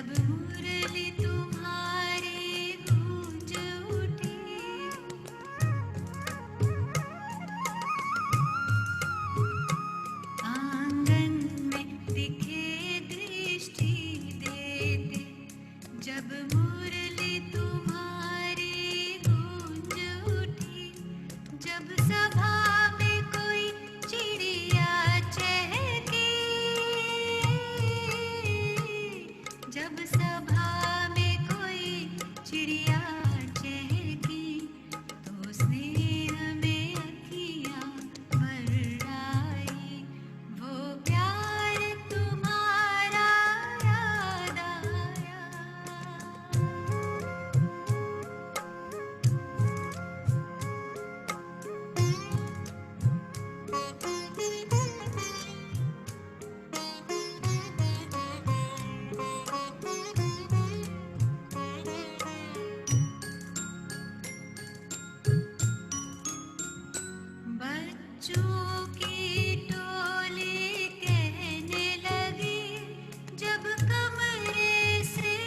जब मुरली तुम्हारी गूंज उठी, आंगन में दिखे दृष्टि देते, जब मुरली तुम्हारी गूंज उठी, जब सभा में कोई चिड़िया चहकी, जब सभा में कोई चिड़िया चहकी, तो स्नेह में अखियाँ भर आई, वो प्यार तुम्हारा याद आया। बच्चों की टोली कहने लगी, जब कमरे से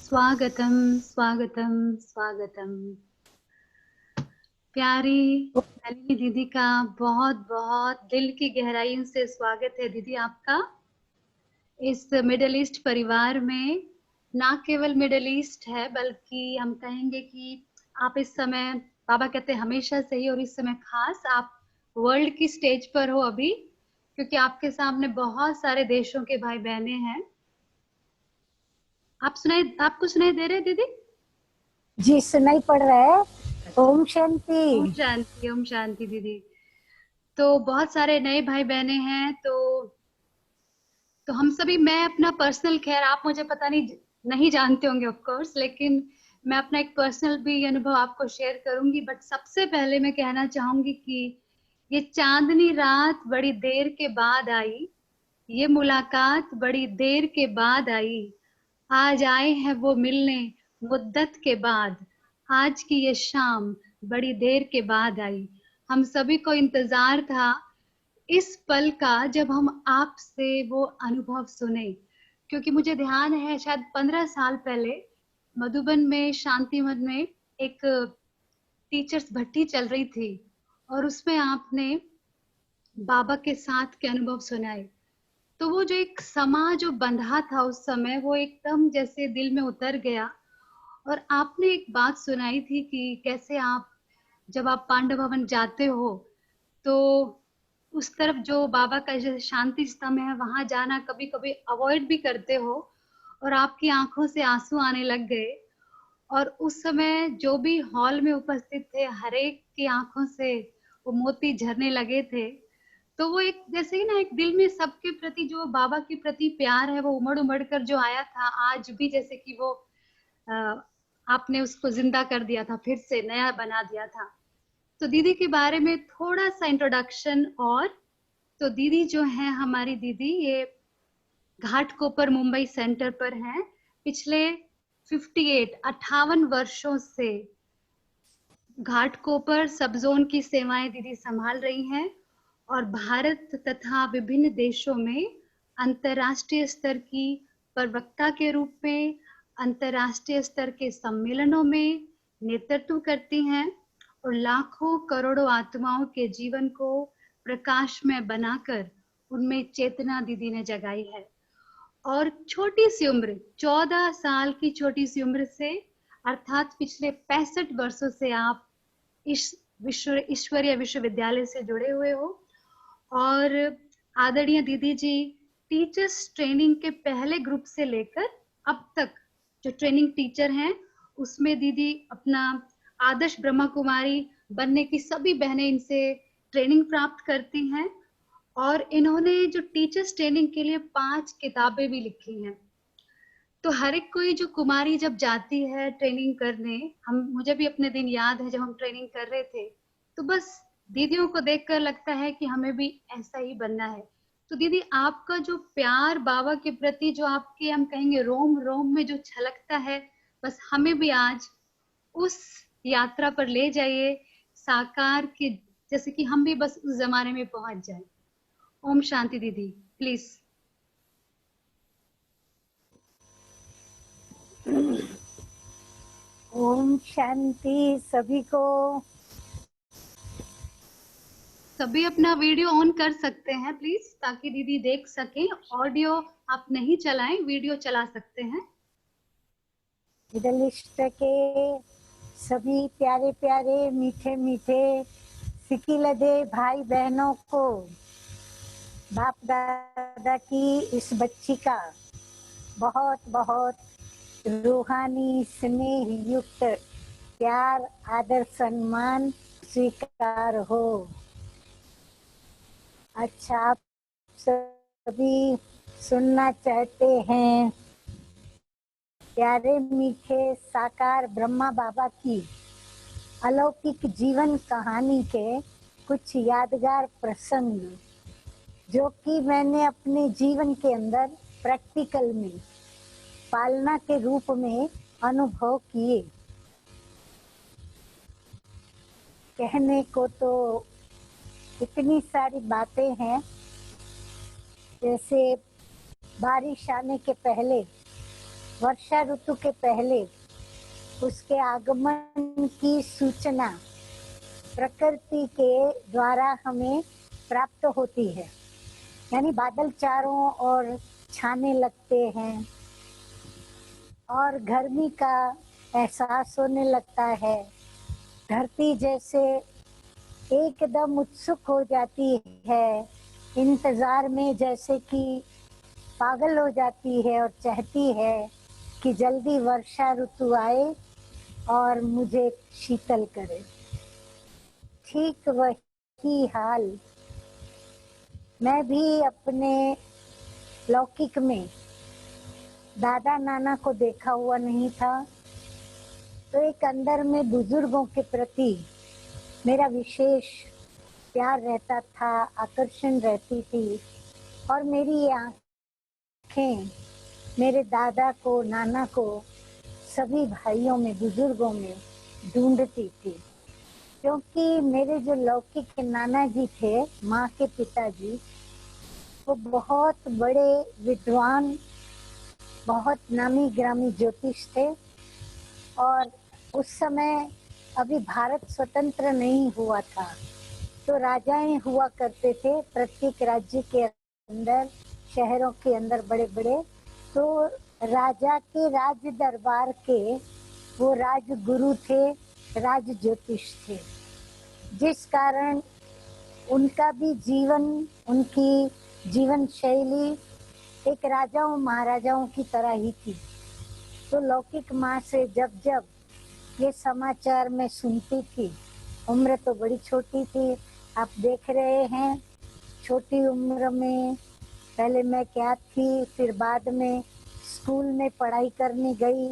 स्वागतम स्वागतम स्वागतम। प्यारी नलिनी दीदी का बहुत बहुत दिल की गहराइयों से स्वागत है दीदी आपका इस मिडिल ईस्ट परिवार में। ना केवल मिडिल ईस्ट है बल्कि हम कहेंगे कि आप इस समय, बाबा कहते हैं हमेशा से ही और इस समय खास आप वर्ल्ड की स्टेज पर हो अभी, क्योंकि आपके सामने बहुत सारे देशों के भाई बहने हैं। आपको सुनाई दे रहे दीदी? जी सुनाई पड़ रहा है। ओम शांति। ओम शांति, ओम शांति दीदी। तो बहुत सारे नए भाई बहने हैं, तो हम सभी, मैं अपना पर्सनल, खैर आप मुझे पता नहीं जानते होंगे ऑफ कोर्स, लेकिन मैं अपना एक पर्सनल भी अनुभव आपको शेयर करूंगी। बट सबसे पहले मैं कहना चाहूंगी कि ये चांदनी रात बड़ी देर के बाद आई, ये मुलाकात बड़ी देर के बाद आई, आज आए हैं वो मिलने मुद्दत के बाद, आज की ये शाम बड़ी देर के बाद आई। हम सभी को इंतजार था इस पल का जब हम आपसे वो अनुभव सुने, क्योंकि मुझे ध्यान है शायद 15 साल पहले मधुबन में शांतिवन में एक टीचर्स भट्टी चल रही थी और उसमें आपने बाबा के साथ के अनुभव सुनाए। तो वो जो एक समा जो बंधा था उस समय, वो एकदम जैसे दिल में उतर गया। और आपने एक बात सुनाई थी कि कैसे आप, जब आप पांडव भवन जाते हो तो उस तरफ जो बाबा का जो शांति स्तंभ है वहां जाना कभी कभी अवॉइड भी करते हो, और आपकी आंखों से आंसू आने लग गए। और उस समय जो भी हॉल में उपस्थित थे हर एक की आंखों से वो मोती झरने लगे थे। तो वो एक जैसे ही ना, एक दिल में सबके प्रति जो बाबा के प्रति प्यार है वो उमड़ उमड़ कर जो आया था, आज भी जैसे कि वो आपने उसको जिंदा कर दिया था, फिर से नया बना दिया था। तो दीदी के बारे में थोड़ा सा इंट्रोडक्शन। और तो दीदी जो है हमारी दीदी, ये घाटकोपर मुंबई सेंटर पर हैं। पिछले 58 वर्षों से घाटकोपर सब जोन की सेवाएं दीदी संभाल रही हैं और भारत तथा विभिन्न देशों में अंतर्राष्ट्रीय स्तर की प्रवक्ता के रूप में अंतर्राष्ट्रीय स्तर के सम्मेलनों में नेतृत्व करती हैं और लाखों करोड़ों आत्माओं के जीवन को प्रकाशमय बनाकर उनमें चेतना दीदी ने जगाई है। और छोटी सी उम्र, 14 साल की छोटी सी उम्र से, अर्थात पिछले 65 वर्षों से आप इस ईश्वरीय विश्वविद्यालय से जुड़े हुए हो। और आदरणीय दीदी जी टीचर्स ट्रेनिंग के पहले ग्रुप से लेकर अब तक जो ट्रेनिंग टीचर हैं उसमें दीदी अपना आदर्श ब्रह्मा कुमारी बनने की सभी बहनें इनसे ट्रेनिंग प्राप्त करती हैं। और इन्होंने जो टीचर्स ट्रेनिंग के लिए 5 किताबें भी लिखी हैं। तो हर एक कोई जो कुमारी जब जाती है ट्रेनिंग करने, हम मुझे भी अपने दिन याद है जब हम ट्रेनिंग कर रहे थे, तो बस दीदियों को देखकर लगता है कि हमें भी ऐसा ही बनना है। तो दीदी आपका जो प्यार बाबा के प्रति जो आपके हम कहेंगे रोम रोम में जो छलकता है, बस हमें भी आज उस यात्रा पर ले जाइए साकार के, जैसे कि हम भी बस उस जमाने में पहुंच जाए। ओम शांति दीदी, प्लीज। ओम शांति सभी को। सभी अपना वीडियो ऑन कर सकते हैं प्लीज, ताकि दीदी देख सकें। ऑडियो आप नहीं चलाएं, वीडियो चला सकते हैं। मिडल ईस्ट के सभी प्यारे प्यारे मीठे मीठे सिकी लदे भाई बहनों को बाप दादा की इस बच्ची का बहुत बहुत रूहानी स्नेह युक्त प्यार आदर सम्मान स्वीकार हो। अच्छा, आप सभी सुनना चाहते हैं प्यारे मीठे साकार ब्रह्मा बाबा की अलौकिक जीवन कहानी के कुछ यादगार प्रसंग जो कि मैंने अपने जीवन के अंदर प्रैक्टिकल में पालना के रूप में अनुभव किए। कहने को तो इतनी सारी बातें हैं, जैसे बारिश आने के पहले, वर्षा ऋतु के पहले उसके आगमन की सूचना प्रकृति के द्वारा हमें प्राप्त होती है। यानी बादल चारों ओर छाने लगते हैं और गर्मी का एहसास होने लगता है। धरती जैसे एकदम उत्सुक हो जाती है, इंतजार में जैसे कि पागल हो जाती है और चाहती है कि जल्दी वर्षा ऋतु आए और मुझे शीतल करे। ठीक वही हाल मैं भी अपने लौकिक में दादा नाना को देखा हुआ नहीं था, तो एक अंदर में बुजुर्गों के प्रति मेरा विशेष प्यार रहता था, आकर्षण रहती थी और मेरी आंखें मेरे दादा को नाना को सभी भाइयों में बुजुर्गों में ढूंढती थी। क्योंकि मेरे जो लौकिक नाना जी थे, माँ के पिताजी, वो बहुत बड़े विद्वान, बहुत नामी ग्रामी ज्योतिष थे और उस समय अभी भारत स्वतंत्र नहीं हुआ था, तो राजाएं हुआ करते थे प्रत्येक राज्य के अंदर, शहरों के अंदर बड़े बड़े। तो राजा के राज दरबार के वो राजगुरु थे, राज ज्योतिष थे, जिस कारण उनका भी जीवन, उनकी जीवन शैली एक राजाओं महाराजाओं की तरह ही थी। तो लौकिक माँ से जब जब ये समाचार मैं सुनती थी, उम्र तो बड़ी छोटी थी, आप देख रहे हैं, छोटी उम्र में पहले मैं क्या थी, फिर बाद में स्कूल में पढ़ाई करने गई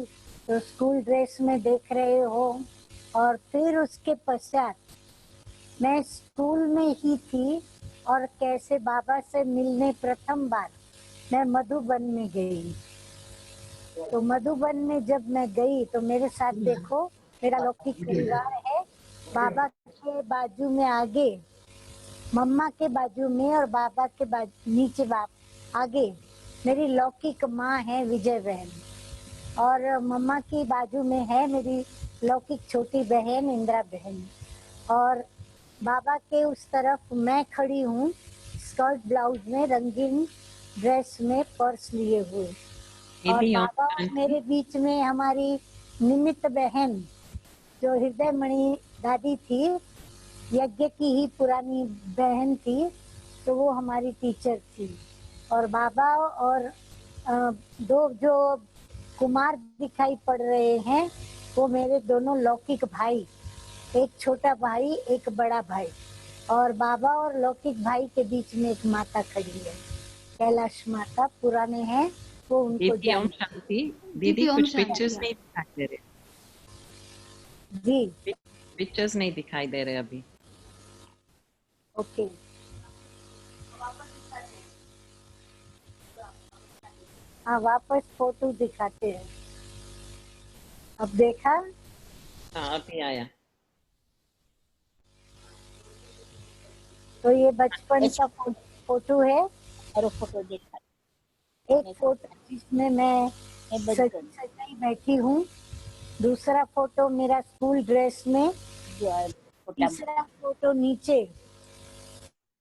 तो स्कूल ड्रेस में देख रहे हो, और फिर उसके पश्चात मैं स्कूल में ही थी और कैसे बाबा से मिलने प्रथम बार मैं मधुबन में गई। तो मधुबन में जब मैं गई तो मेरे साथ देखो मेरा लौकिक परिवार है, बाबा के बाजू में आगे, मम्मा के बाजू में और बाबा के नीचे आगे मेरी लौकिक माँ है विजय बहन, और मम्मा की बाजू में है मेरी लौकिक छोटी बहन इंदिरा बहन, और बाबा के उस तरफ मैं खड़ी हूँ स्कर्ट ब्लाउज में, रंगीन ड्रेस में, पर्स लिए हुए, और बाबा और मेरे बीच में हमारी निमित्त बहन जो हृदय मणि दादी थी, यज्ञ की ही पुरानी बहन थी, तो वो हमारी टीचर थी। और बाबा और दो जो कुमार दिखाई पड़ रहे हैं वो मेरे दोनों लौकिक भाई, एक छोटा भाई एक बड़ा भाई, और बाबा और लौकिक भाई के बीच में एक माता खड़ी है, कैलाश माता, पुराने हैं वो उनको दीदी ओम जान। शांति। दीदी दीदी ओम कुछ शांति। पिक्चर्स नहीं दिखाई दे रहे। जी पिक्चर्स नहीं दिखाई दे रहे अभी। ओके। हाँ वापस फोटो दिखाते हैं। अब देखा? हाँ अभी आया। तो ये बचपन का फोटो है। और फोटो देखा एक फोटो जिसमें मैं बचपन सजाई बैठी हूँ, दूसरा फोटो मेरा स्कूल ड्रेस में, जो है फोटा तीसरा फोटो नीचे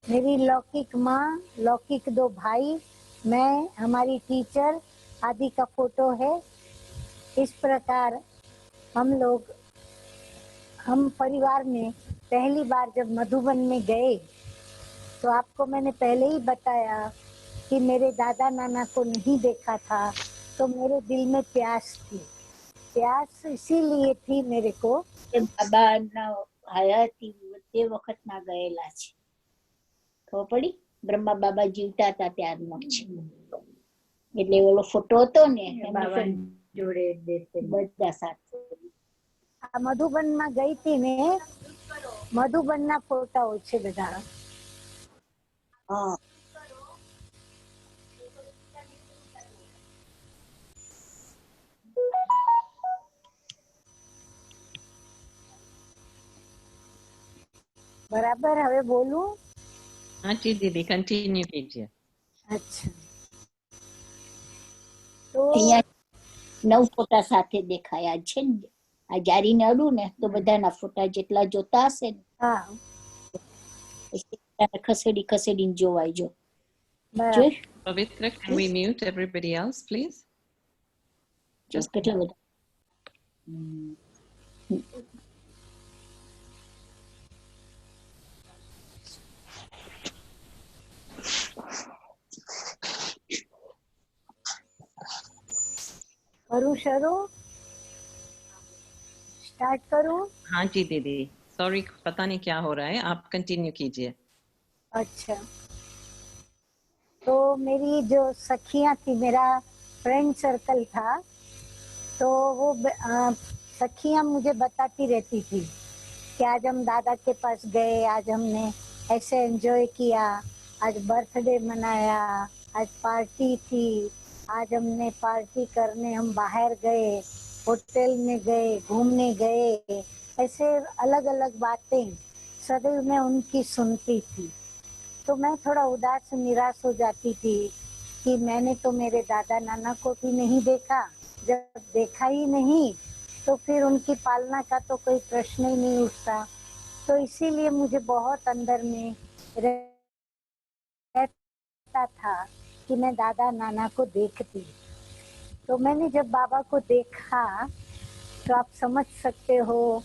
मेरी लौकिक माँ, लौकिक 2 भाई, मैं, हमारी टीचर आदि का फोटो है। इस प्रकार हम परिवार में पहली बार जब मधुबन में गए तो आपको मैंने पहले ही बताया कि मेरे दादा नाना को नहीं देखा था, तो मेरे दिल में प्यास थी। प्यास इसीलिए थी मेरे को, બાબાના હયાતી તે વખતના ગયેલા છે. ખબર પડી? બ્રહ્મા બાબા જીવતા હતા ત્યારનો છે. એટલે ઓલો ફોટો હતો ને બાબા જોડે બધા સાથે. આ મધુબનમાં ગઈ હતી ને, મધુબનના ફોટાઓ છે બધા. હા बराबर? હવે બોલું? हाँ जी दीदी कंटिन्यू कीजिए। अच्छा, તો અહીંયા 9 ફોટા સાથે દેખાયા છે ને. આ જારીને અડું ને તો બધાના ફોટા જેટલા જોતા હશે ને હા ખસેડી ખસેડીને જોવાય જો. બરાબર. જોઈ Pavitra, can we mute everybody else, please? Just કેટલા બધા. करूँ शुरू? स्टार्ट करूँ? हाँ जी दीदी, सॉरी पता नहीं क्या हो रहा है, आप कंटिन्यू कीजिए। अच्छा, तो मेरी जो सखियां थी, मेरा फ्रेंड सर्कल था, तो वो सखियां मुझे बताती रहती थी कि आज हम दादा के पास गए, आज हमने ऐसे एंजॉय किया, आज बर्थडे मनाया, आज पार्टी थी, आज हमने पार्टी करने हम बाहर गए, होटल में गए, घूमने गए, ऐसे अलग अलग बातें सदैव मैं उनकी सुनती थी। तो मैं थोड़ा उदास निराश हो जाती थी कि मैंने तो मेरे दादा नाना को भी नहीं देखा, जब देखा ही नहीं तो फिर उनकी पालना का तो कोई प्रश्न ही नहीं उठता। तो इसीलिए मुझे बहुत अंदर में रहता था कि मैं दादा नाना को देखती। तो मैंने जब बाबा को देखा तो आप समझ सकते हो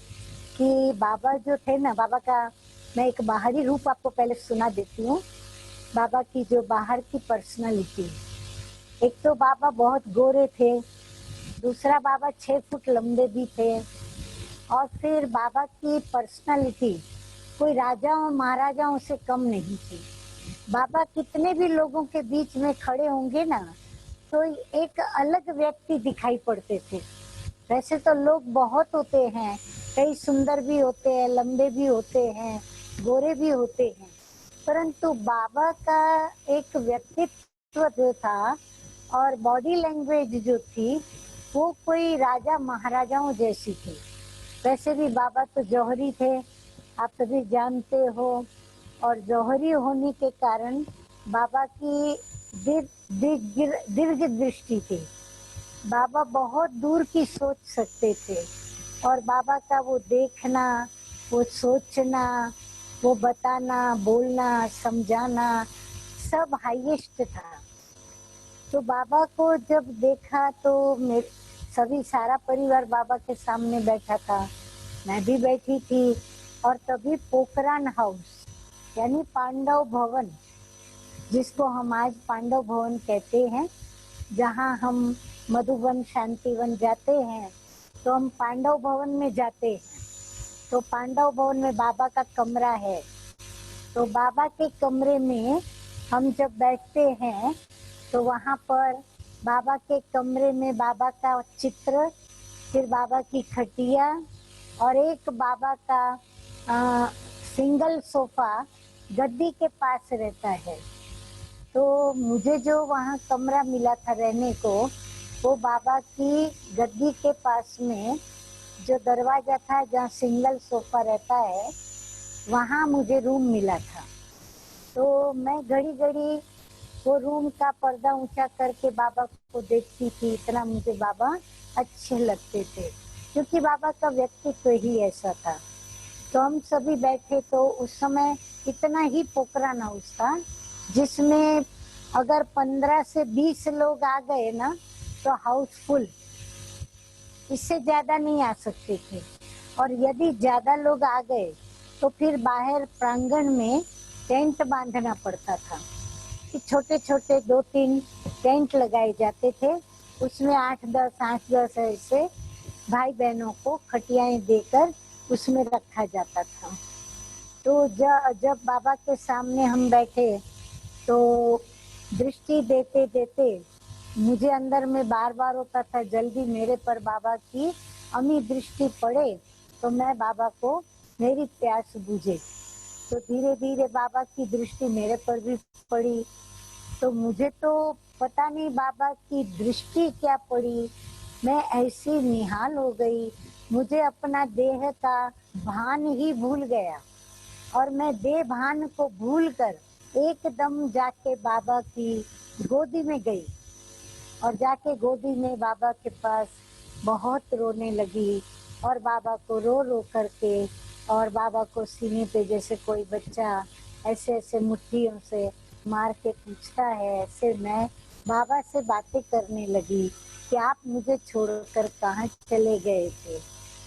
कि बाबा जो थे ना, बाबा का मैं एक बाहरी रूप आपको पहले सुना देती हूँ। बाबा की जो बाहर की पर्सनालिटी, एक तो बाबा बहुत गोरे थे, दूसरा बाबा 6 फुट लंबे भी थे, और फिर बाबा की पर्सनालिटी कोई राजाओं महाराजाओं से कम नहीं थी। बाबा कितने भी लोगों के बीच में खड़े होंगे ना, तो एक अलग व्यक्ति दिखाई पड़ते थे। वैसे तो लोग बहुत होते हैं, कई सुंदर भी होते हैं, लंबे भी होते हैं, गोरे भी होते हैं, परंतु बाबा का एक व्यक्तित्व जो था और बॉडी लैंग्वेज जो थी, वो कोई राजा महाराजाओं जैसी थी। वैसे भी बाबा तो जौहरी थे, आप सभी जानते हो, और जौहरी होने के कारण बाबा की दीर्घ दृष्टि थी। बाबा बहुत दूर की सोच सकते थे, और बाबा का वो देखना, वो सोचना, वो बताना, बोलना, समझाना सब हाईएस्ट था। तो बाबा को जब देखा तो सभी सारा परिवार बाबा के सामने बैठा था, मैं भी बैठी थी, और तभी पोखरान हाउस यानी पांडव भवन, जिसको हम आज पांडव भवन कहते हैं, जहाँ हम मधुबन शांतिवन जाते हैं तो हम पांडव भवन में जाते हैं। तो पांडव भवन में बाबा का कमरा है, तो बाबा के कमरे में हम जब बैठते हैं तो वहाँ पर बाबा के कमरे में बाबा का चित्र, फिर बाबा की खटिया और एक बाबा का सिंगल सोफा गद्दी के पास रहता है। तो मुझे जो वहाँ कमरा मिला था रहने को, वो बाबा की गद्दी के पास में जो दरवाजा था जहाँ सिंगल सोफा रहता है, वहाँ मुझे रूम मिला था। तो मैं घड़ी घड़ी वो रूम का पर्दा ऊंचा करके बाबा को देखती थी। इतना मुझे बाबा अच्छे लगते थे, क्योंकि बाबा का व्यक्तित्व ही ऐसा था। तो हम सभी बैठे, तो उस समय इतना ही पोखरान हाउस था जिसमें अगर 15 से 20 लोग आ गए ना तो हाउसफुल, इससे ज्यादा नहीं आ सकते थे। और यदि ज्यादा लोग आ गए तो फिर बाहर प्रांगण में टेंट बांधना पड़ता था। छोटे छोटे 2-3 टेंट लगाए जाते थे, उसमें 8-10 ऐसे भाई बहनों को खटियाएं देकर उसमें रखा जाता था। तो जब बाबा के सामने हम बैठे तो दृष्टि देते देते मुझे अंदर में बार बार होता था जल्दी मेरे पर बाबा की अमी दृष्टि पड़े तो मैं बाबा को मेरी प्यास बुझे। तो धीरे धीरे बाबा की दृष्टि मेरे पर भी पड़ी। तो मुझे तो पता नहीं बाबा की दृष्टि क्या पड़ी, मैं ऐसी निहाल हो गई, मुझे अपना देह का भान ही भूल गया। और मैं देह भान को भूलकर एकदम जाके बाबा की गोदी में गई और जाके गोदी में बाबा के पास बहुत रोने लगी और बाबा को रो रो करके और बाबा को सीने पे जैसे कोई बच्चा ऐसे ऐसे मुट्ठियों से मार के पूछता है, ऐसे मैं बाबा से बातें करने लगी कि आप मुझे छोड़कर कहाँ चले गए थे,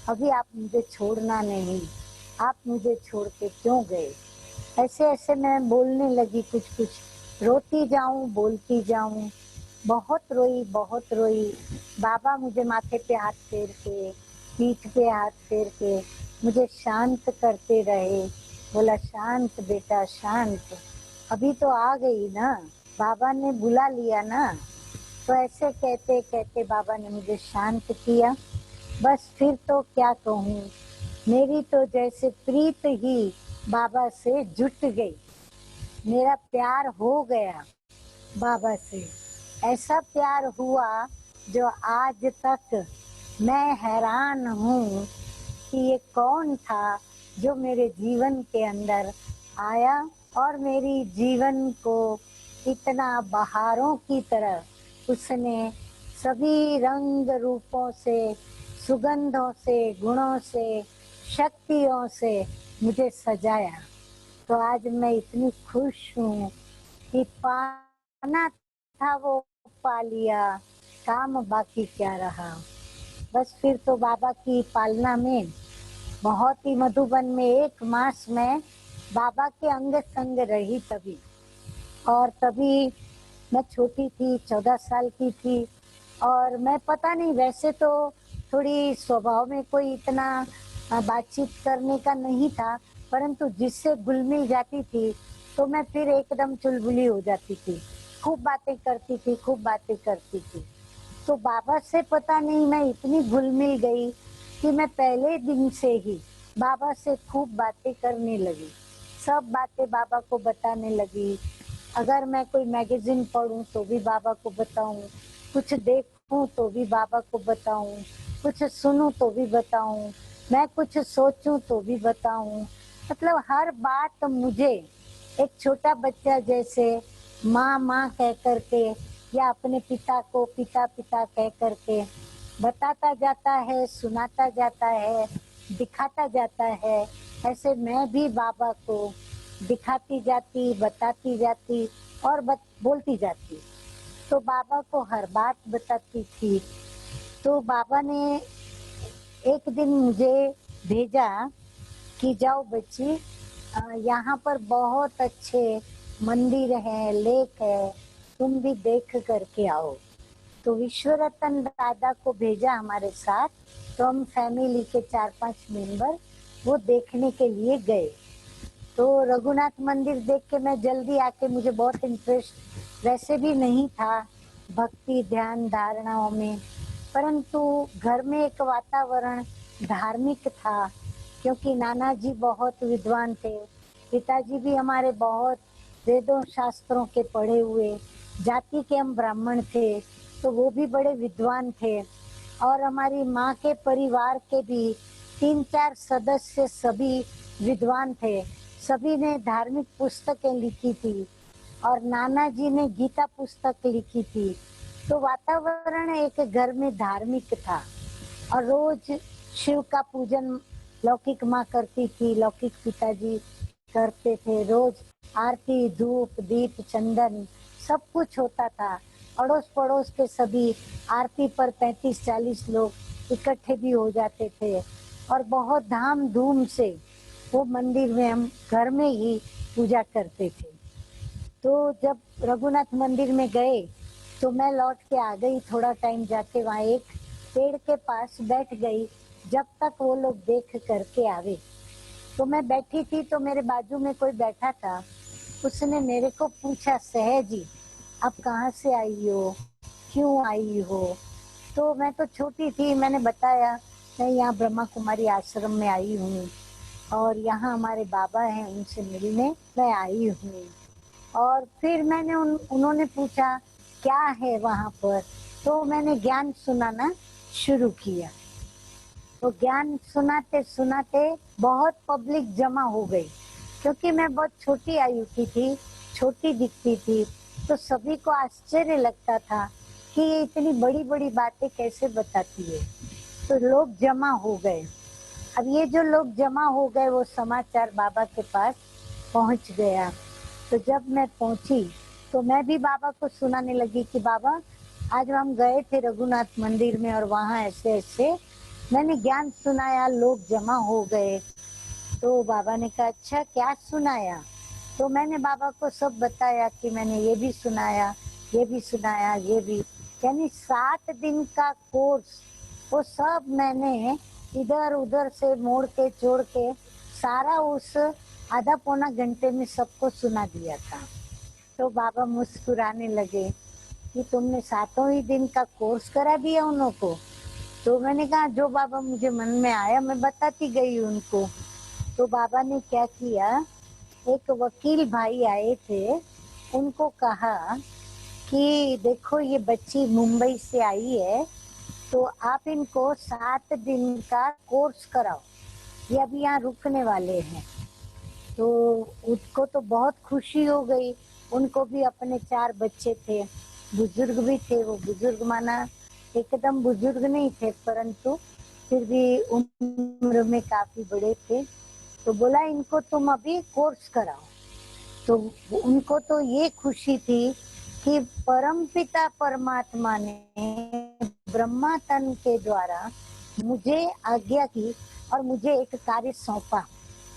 अभी आप मुझे छोड़ना नहीं, आप मुझे छोड़ के क्यों गए। ऐसे ऐसे मैं बोलने लगी, कुछ कुछ रोती जाऊं बोलती जाऊं। बहुत रोई। बाबा मुझे माथे पे हाथ फेर के, पीठ पे हाथ फेर के मुझे शांत करते रहे। बोला शांत बेटा शांत, अभी तो आ गई ना, बाबा ने बुला लिया ना। तो ऐसे कहते कहते बाबा ने मुझे शांत किया। बस फिर तो क्या कहूँ, मेरी तो जैसे प्रीत ही बाबा से जुट गई, मेरा प्यार हो गया बाबा से। ऐसा प्यार हुआ जो आज तक मैं हैरान हूँ कि ये कौन था जो मेरे जीवन के अंदर आया और मेरी जीवन को इतना बहारों की तरह उसने सभी रंग रूपों से, सुगंधों से, गुणों से, शक्तियों से मुझे सजाया। तो आज मैं इतनी खुश हूँ कि पाना था वो पा लिया, काम बाकी क्या रहा। बस फिर तो बाबा की पालना में बहुत ही, मधुबन में 1 मास में बाबा के अंग संग रही तभी। और तभी मैं छोटी थी, 14 साल की थी। और मैं पता नहीं, वैसे तो थोड़ी स्वभाव में कोई इतना बातचीत करने का नहीं था, परंतु जिससे घुल मिल जाती थी तो मैं फिर एकदम चुलबुली हो जाती थी, खूब बातें करती थी। तो बाबा से पता नहीं मैं इतनी घुल मिल गई कि मैं पहले दिन से ही बाबा से खूब बातें करने लगी, सब बातें बाबा को बताने लगी। अगर मैं कोई मैगजीन पढूं तो भी बाबा को बताऊं, कुछ देखूं तो भी बाबा को बताऊं, कुछ सुनूं तो भी बताऊं, मैं कुछ सोचूं तो भी बताऊं। मतलब हर बात मुझे एक छोटा बच्चा जैसे माँ माँ कह करके या अपने पिता को पिता पिता कह करके बताता जाता है, सुनाता जाता है, दिखाता जाता है। ऐसे मैं भी बाबा को दिखाती जाती, बताती जाती और बोलती जाती। तो बाबा को हर बात बताती थी। तो बाबा ने एक दिन मुझे भेजा कि जाओ बच्ची, यहाँ पर बहुत अच्छे मंदिर है, लेक है, तुम भी देख करके आओ। तो विश्वरतन दादा को भेजा हमारे साथ। तो हम फैमिली के 4-5 मेंबर वो देखने के लिए गए। तो रघुनाथ मंदिर देख के मैं जल्दी आके, मुझे बहुत इंटरेस्ट वैसे भी नहीं था भक्ति ध्यान धारणाओं में, परंतु घर में एक वातावरण धार्मिक था, क्योंकि नाना जी बहुत विद्वान थे, पिताजी भी हमारे बहुत वेदों शास्त्रों के पढ़े हुए, जाति के हम ब्राह्मण थे तो वो भी बड़े विद्वान थे, और हमारी माँ के परिवार के भी 3-4 सदस्य सभी विद्वान थे, सभी ने धार्मिक पुस्तकें लिखी थी और नाना जी ने गीता पुस्तक लिखी थी। तो वातावरण एक घर में धार्मिक था और रोज शिव का पूजन लौकिक माँ करती थी, लौकिक पिताजी करते थे, रोज आरती धूप दीप चंदन सब कुछ होता था। अड़ोस पड़ोस के सभी आरती पर 35-40 लोग इकट्ठे भी हो जाते थे और बहुत धाम धूम से वो मंदिर में हम घर में ही पूजा करते थे। तो जब रघुनाथ मंदिर में गए तो मैं लौट के आ गई, थोड़ा टाइम जाके वहाँ एक पेड़ के पास बैठ गई जब तक वो लोग देख करके आवे। तो मैं बैठी थी तो मेरे बाजू में कोई बैठा था, उसने मेरे को पूछा, सहजी आप कहाँ से आई हो, क्यों आई हो? तो मैं तो छोटी थी, मैंने बताया मैं यहाँ ब्रह्मा कुमारी आश्रम में आई हूँ और यहाँ हमारे बाबा हैं उनसे मिलने मैं आई हूँ। और फिर मैंने उन्होंने पूछा क्या है वहाँ पर, तो मैंने ज्ञान सुनाना शुरू किया। तो ज्ञान सुनाते सुनाते बहुत पब्लिक जमा हो गई, क्योंकि मैं बहुत छोटी आयु की थी, छोटी दिखती थी, तो सभी को आश्चर्य लगता था कि ये इतनी बड़ी बड़ी बातें कैसे बताती है। तो लोग जमा हो गए। अब ये जो लोग जमा हो गए वो समाचार बाबा के पास पहुंच गया। तो जब मैं पहुंची तो मैं भी बाबा को सुनाने लगी कि बाबा आज हम गए थे रघुनाथ मंदिर में और वहाँ ऐसे ऐसे मैंने ज्ञान सुनाया, लोग जमा हो गए। तो बाबा ने कहा अच्छा क्या सुनाया? तो मैंने बाबा को सब बताया कि मैंने ये भी सुनाया, ये भी सुनाया, ये भी, यानी 7 दिन का कोर्स वो सब मैंने इधर उधर से मोड़ के जोड़ के सारा उस आधा पौना घंटे में सबको सुना दिया था। तो बाबा मुस्कुराने लगे कि तुमने 7 ही दिन का कोर्स करा दिया उन को। तो मैंने कहा जो बाबा मुझे मन में आया मैं बताती गई उनको। तो बाबा ने क्या किया, एक वकील भाई आए थे, उनको कहा कि देखो ये बच्ची मुंबई से आई है तो आप इनको 7 दिन का कोर्स कराओ, ये अभी यहाँ रुकने वाले हैं। तो उसको तो बहुत खुशी हो गई, उनको भी अपने 4 बच्चे थे, बुजुर्ग भी थे, वो बुजुर्ग माना एकदम बुजुर्ग नहीं थे परंतु फिर भी उम्र में काफी बड़े थे। तो बोला इनको तुम अभी कोर्स कराओ। तो उनको तो ये खुशी थी कि परमपिता परमात्मा ने ब्रह्मा तन के द्वारा मुझे आज्ञा की और मुझे एक कार्य सौंपा,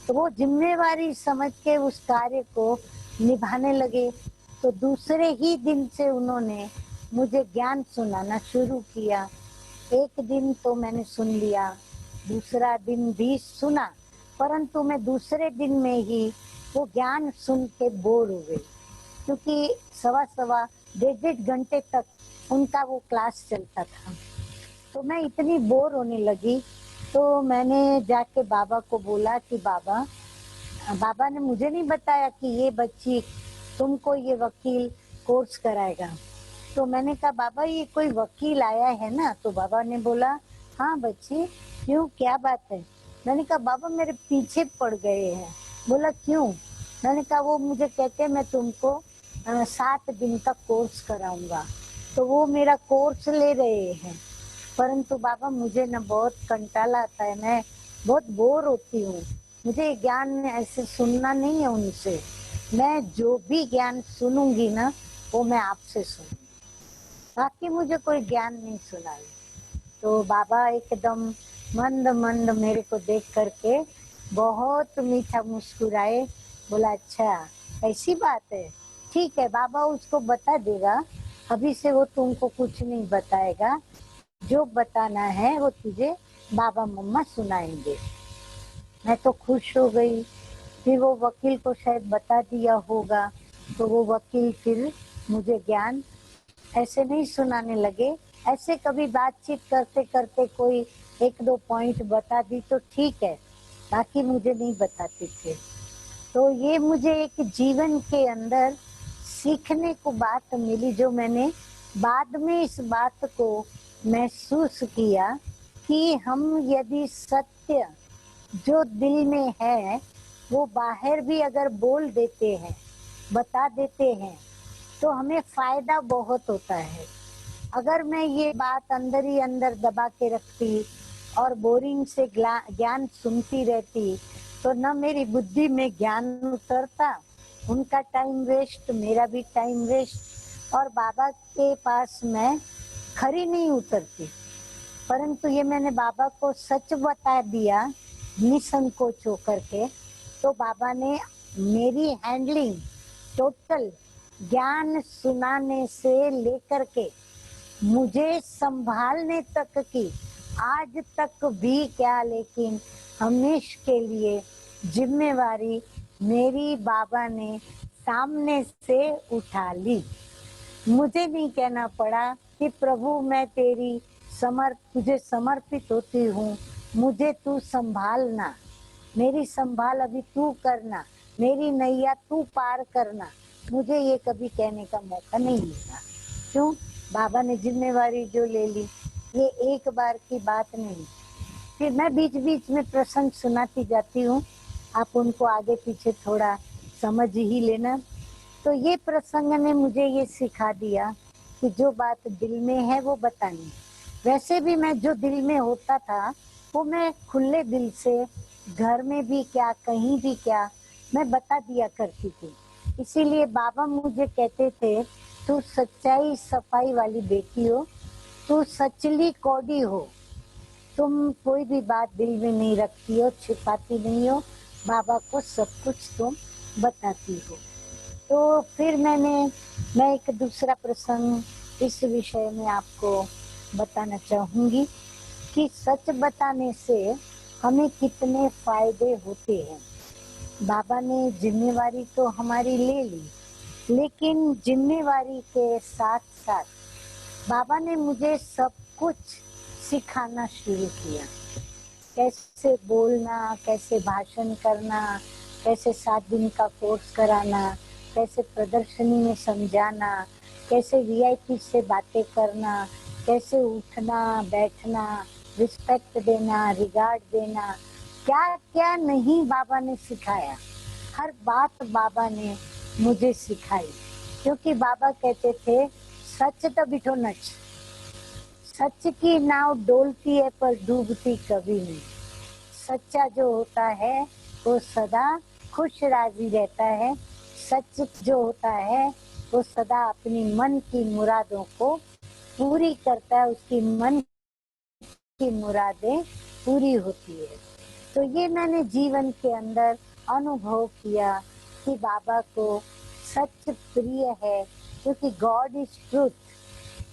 तो वो जिम्मेवारी समझ के उस कार्य को निभाने लगे। तो दूसरे ही दिन से उन्होंने मुझे ज्ञान सुनाना शुरू किया। एक दिन तो मैंने सुन लिया, दूसरा दिन भी सुना, परंतु मैं दूसरे दिन में ही वो ज्ञान सुन के बोर हो गई, क्योंकि 1.25-1.5 घंटे तक उनका वो क्लास चलता था। तो मैं इतनी बोर होने लगी, तो मैंने जाके बाबा को बोला कि बाबा ने मुझे नहीं बताया कि ये बच्ची तुमको ये वकील कोर्स कराएगा। तो मैंने कहा बाबा ये कोई वकील आया है ना? तो बाबा ने बोला हाँ बच्ची, क्यों क्या बात है? मैंने कहा बाबा मेरे पीछे पड़ गए हैं। बोला क्यों? मैंने कहा वो मुझे कहते मैं तुमको 7 दिन का कोर्स कराऊंगा, तो वो मेरा कोर्स ले रहे हैं, परंतु बाबा मुझे ना बहुत कंटाला आता है, मैं बहुत बोर होती हूँ, मुझे ज्ञान ऐसे सुनना नहीं है उनसे, मैं जो भी ज्ञान सुनूंगी ना वो मैं आपसे सुनूंगी, बाकी मुझे कोई ज्ञान नहीं सुनाई। तो बाबा एकदम मंद मंद मेरे को देख करके बहुत मीठा मुस्कुराए, बोला अच्छा ऐसी बात है, ठीक है बाबा उसको बता देगा, अभी से वो तुमको कुछ नहीं बताएगा, जो बताना है वो तुझे बाबा मम्मा सुनाएंगे। मैं तो खुश हो गई। फिर वो वकील को शायद बता दिया होगा, तो वो वकील फिर मुझे ज्ञान ऐसे नहीं सुनाने लगे। ऐसे कभी बातचीत करते करते कोई एक दो पॉइंट बता दी तो ठीक है, बाकी मुझे नहीं बताते थे। तो ये मुझे एक जीवन के अंदर सीखने को बात मिली, जो मैंने बाद में इस बात को महसूस किया कि हम यदि सत्य जो दिल में है वो बाहर भी अगर बोल देते हैं, बता देते हैं, तो हमें फायदा बहुत होता है। अगर मैं ये बात अंदर ही अंदर दबा के रखती और बोरिंग से ज्ञान सुनती रहती तो न मेरी बुद्धि में ज्ञान उतरता, उनका टाइम वेस्ट, मेरा भी टाइम वेस्ट, और बाबा के पास मैं खरी नहीं उतरती। परंतु ये मैंने बाबा को सच बता दिया निसंकोच होकर के, तो बाबा ने मेरी हैंडलिंग टोटल ज्ञान सुनाने से लेकर के मुझे संभालने तक की, आज तक भी क्या, लेकिन हमेशा के लिए जिम्मेवारी मेरी बाबा ने सामने से उठा ली। मुझे नहीं कहना पड़ा कि प्रभु मैं तेरी तुझे समर्पित होती हूँ, मुझे तू संभालना, मेरी संभाल अभी तू करना, मेरी नैया तू पार करना। मुझे ये कभी कहने का मौका नहीं मिला। क्यों? बाबा ने जिम्मेवारी जो ले ली, ये एक बार की बात नहीं। फिर मैं बीच बीच में प्रसंग सुनाती जाती हूँ, आप उनको आगे पीछे थोड़ा समझ ही लेना। तो ये प्रसंग ने मुझे ये सिखा दिया कि जो बात दिल में है वो बतानी। वैसे भी मैं जो दिल में होता था वो मैं खुले दिल से घर में भी क्या, कहीं भी क्या, मैं बता दिया करती थी। इसीलिए बाबा मुझे कहते थे, तू सच्चाई सफाई वाली बेटी हो, तू सचली कौड़ी हो, तुम कोई भी बात दिल में नहीं रखती हो, छिपाती नहीं हो, बाबा को सब कुछ तुम बताती हो। तो फिर मैं एक दूसरा प्रसंग इस विषय में आपको बताना चाहूंगी कि सच बताने से हमें कितने फायदे होते हैं। बाबा ने जिम्मेवारी तो हमारी ले ली, लेकिन जिम्मेवारी के साथ साथ बाबा ने मुझे सब कुछ सिखाना शुरू किया। कैसे बोलना, कैसे भाषण करना, कैसे 7 दिन का कोर्स कराना, कैसे प्रदर्शनी में समझाना, कैसे वीआईपी से बातें करना, कैसे उठना बैठना, रिस्पेक्ट देना, रिगार्ड देना, क्या क्या नहीं बाबा ने सिखाया। हर बात बाबा ने मुझे सिखाई, क्योंकि बाबा कहते थे सच तो बिठो नच, सच की नाव डोलती है पर डूबती कभी नहीं। सच्चा जो होता है वो सदा खुश राजी रहता है। सच जो होता है वो सदा अपनी मन की मुरादों को पूरी करता है, उसकी मन की मुरादें पूरी होती है। तो ये मैंने जीवन के अंदर अनुभव किया कि बाबा को सच प्रिय है, क्योंकि गॉड इज ट्रूथ,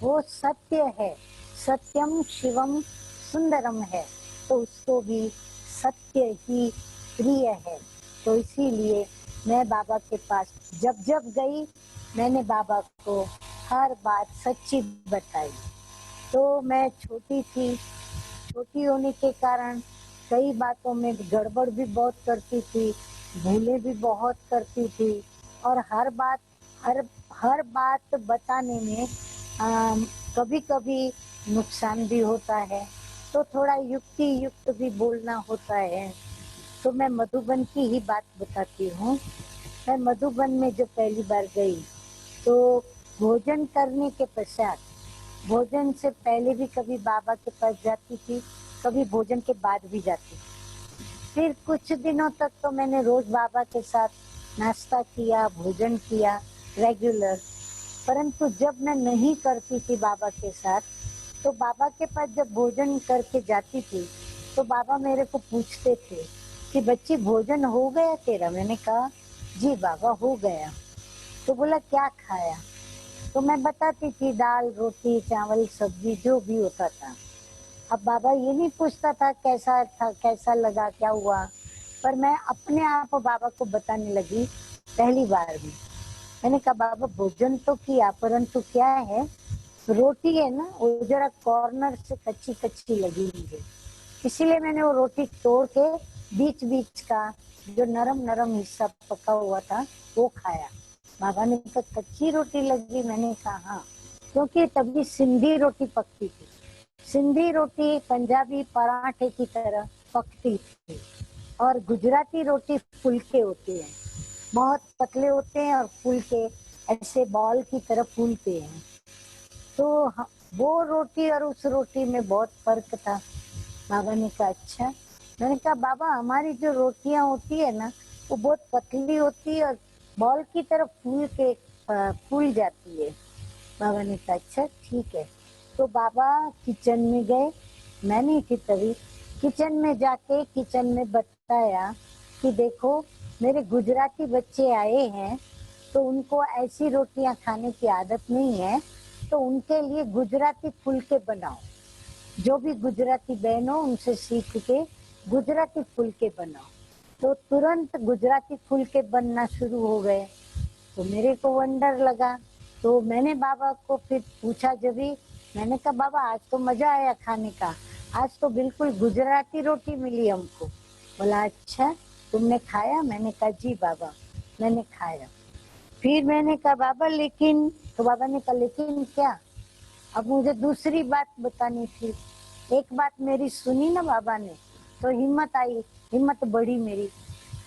वो सत्य है, सत्यम शिवम सुंदरम है, तो उसको भी सत्य ही प्रिय है। तो इसीलिए मैं बाबा के पास जब जब गई, मैंने बाबा को हर बात सच्ची बताई। तो मैं छोटी थी, छोटी होने के कारण कई बातों में गड़बड़ भी बहुत करती थी, भूलें भी बहुत करती थी, और हर बात बताने में कभी कभी नुकसान भी होता है, तो थोड़ा युक्ति युक्त भी बोलना होता है। तो मैं मधुबन की ही बात बताती हूँ। मैं मधुबन में जब पहली बार गई तो भोजन करने के पश्चात, भोजन से पहले भी कभी बाबा के पास जाती थी, कभी भोजन के बाद भी जाती थी। फिर कुछ दिनों तक तो मैंने रोज बाबा के साथ नाश्ता किया, भोजन किया रेगुलर। परंतु जब मैं नहीं करती थी बाबा के साथ, तो बाबा के पास जब भोजन करके जाती थी तो बाबा मेरे को पूछते थे कि बच्ची भोजन हो गया तेरा? मैंने कहा जी बाबा हो गया। तो बोला क्या खाया? तो मैं बताती थी दाल रोटी चावल सब्जी जो भी होता था। अब बाबा ये नहीं पूछता था कैसा था, कैसा लगा, क्या हुआ, पर मैं अपने आप बाबा को बताने लगी। पहली बार भी मैंने कहा बाबा भोजन तो किया, परंतु क्या है रोटी है ना वो जरा कॉर्नर से कच्ची कच्ची लगी मुझे, इसीलिए मैंने वो रोटी तोड़ के बीच बीच का जो नरम नरम हिस्सा पका हुआ था वो खाया। बाबा ने कहा कच्ची रोटी लगी, मैंने कहा हाँ, क्योंकि तभी सिंधी रोटी पकती थी। सिंधी रोटी पंजाबी पराठे की तरह पकती थी और गुजराती रोटी फुलके होते हैं, बहुत पतले होते हैं और फुलके ऐसे बॉल की तरह फूलते हैं। तो वो रोटी और उस रोटी में बहुत फर्क था। बाबा ने कहा अच्छा। मैंने कहा बाबा हमारी जो रोटियां होती है ना वो बहुत पतली होती है और बॉल की तरफ फूल जाती है। बाबा ने कहा अच्छा ठीक है। तो बाबा किचन में गए, मैं नहीं थी तभी, किचन में जाके किचन में बताया कि देखो मेरे गुजराती बच्चे आए हैं तो उनको ऐसी रोटियां खाने की आदत नहीं है, तो उनके लिए गुजराती फुलके बनाओ। जो भी गुजराती बहन हो उनसे सीख के गुजराती फुलके बनाओ। तो तुरंत गुजराती फुलके बनना शुरू हो गए। तो मेरे को वंडर लगा, तो मैंने बाबा को फिर पूछा जब भी, मैंने कहा बाबा आज तो मजा आया खाने का, आज तो बिल्कुल गुजराती रोटी मिली हमको। बोला अच्छा तुमने खाया? मैंने कहा जी बाबा मैंने खाया। फिर मैंने कहा बाबा लेकिन, तो बाबा ने कहा लेकिन क्या? अब मुझे दूसरी बात बतानी थी। एक बात मेरी सुनी ना बाबा ने तो हिम्मत आई, हिम्मत बढ़ी मेरी।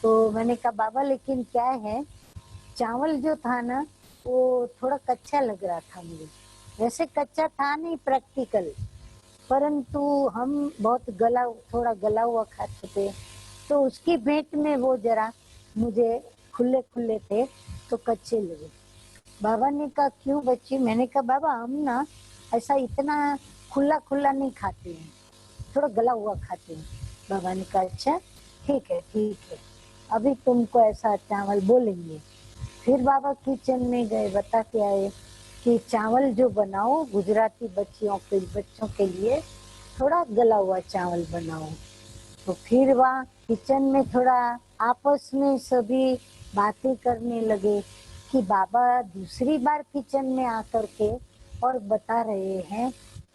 तो मैंने कहा बाबा लेकिन क्या है, चावल जो था ना वो थोड़ा कच्चा लग रहा था मुझे। वैसे कच्चा था नहीं प्रैक्टिकल, परंतु हम बहुत थोड़ा गला हुआ खाते थे, तो उसकी भेंट में वो जरा मुझे खुले खुले थे तो कच्चे लगे। बाबा ने कहा क्यों बच्ची? मैंने कहा बाबा हम ना ऐसा इतना खुला खुला नहीं खाते हैं, थोड़ा गला हुआ खाते हैं। बाबा ने कहा अच्छा ठीक है, अभी तुमको ऐसा चावल बोलेंगे। फिर बाबा किचन में गए, बता के आए कि चावल जो बनाओ गुजराती बच्चों के लिए थोड़ा गला हुआ चावल बनाओ। तो फिर वहाँ किचन में थोड़ा आपस में सभी बातें करने लगे कि बाबा दूसरी बार किचन में आकर के और बता रहे हैं,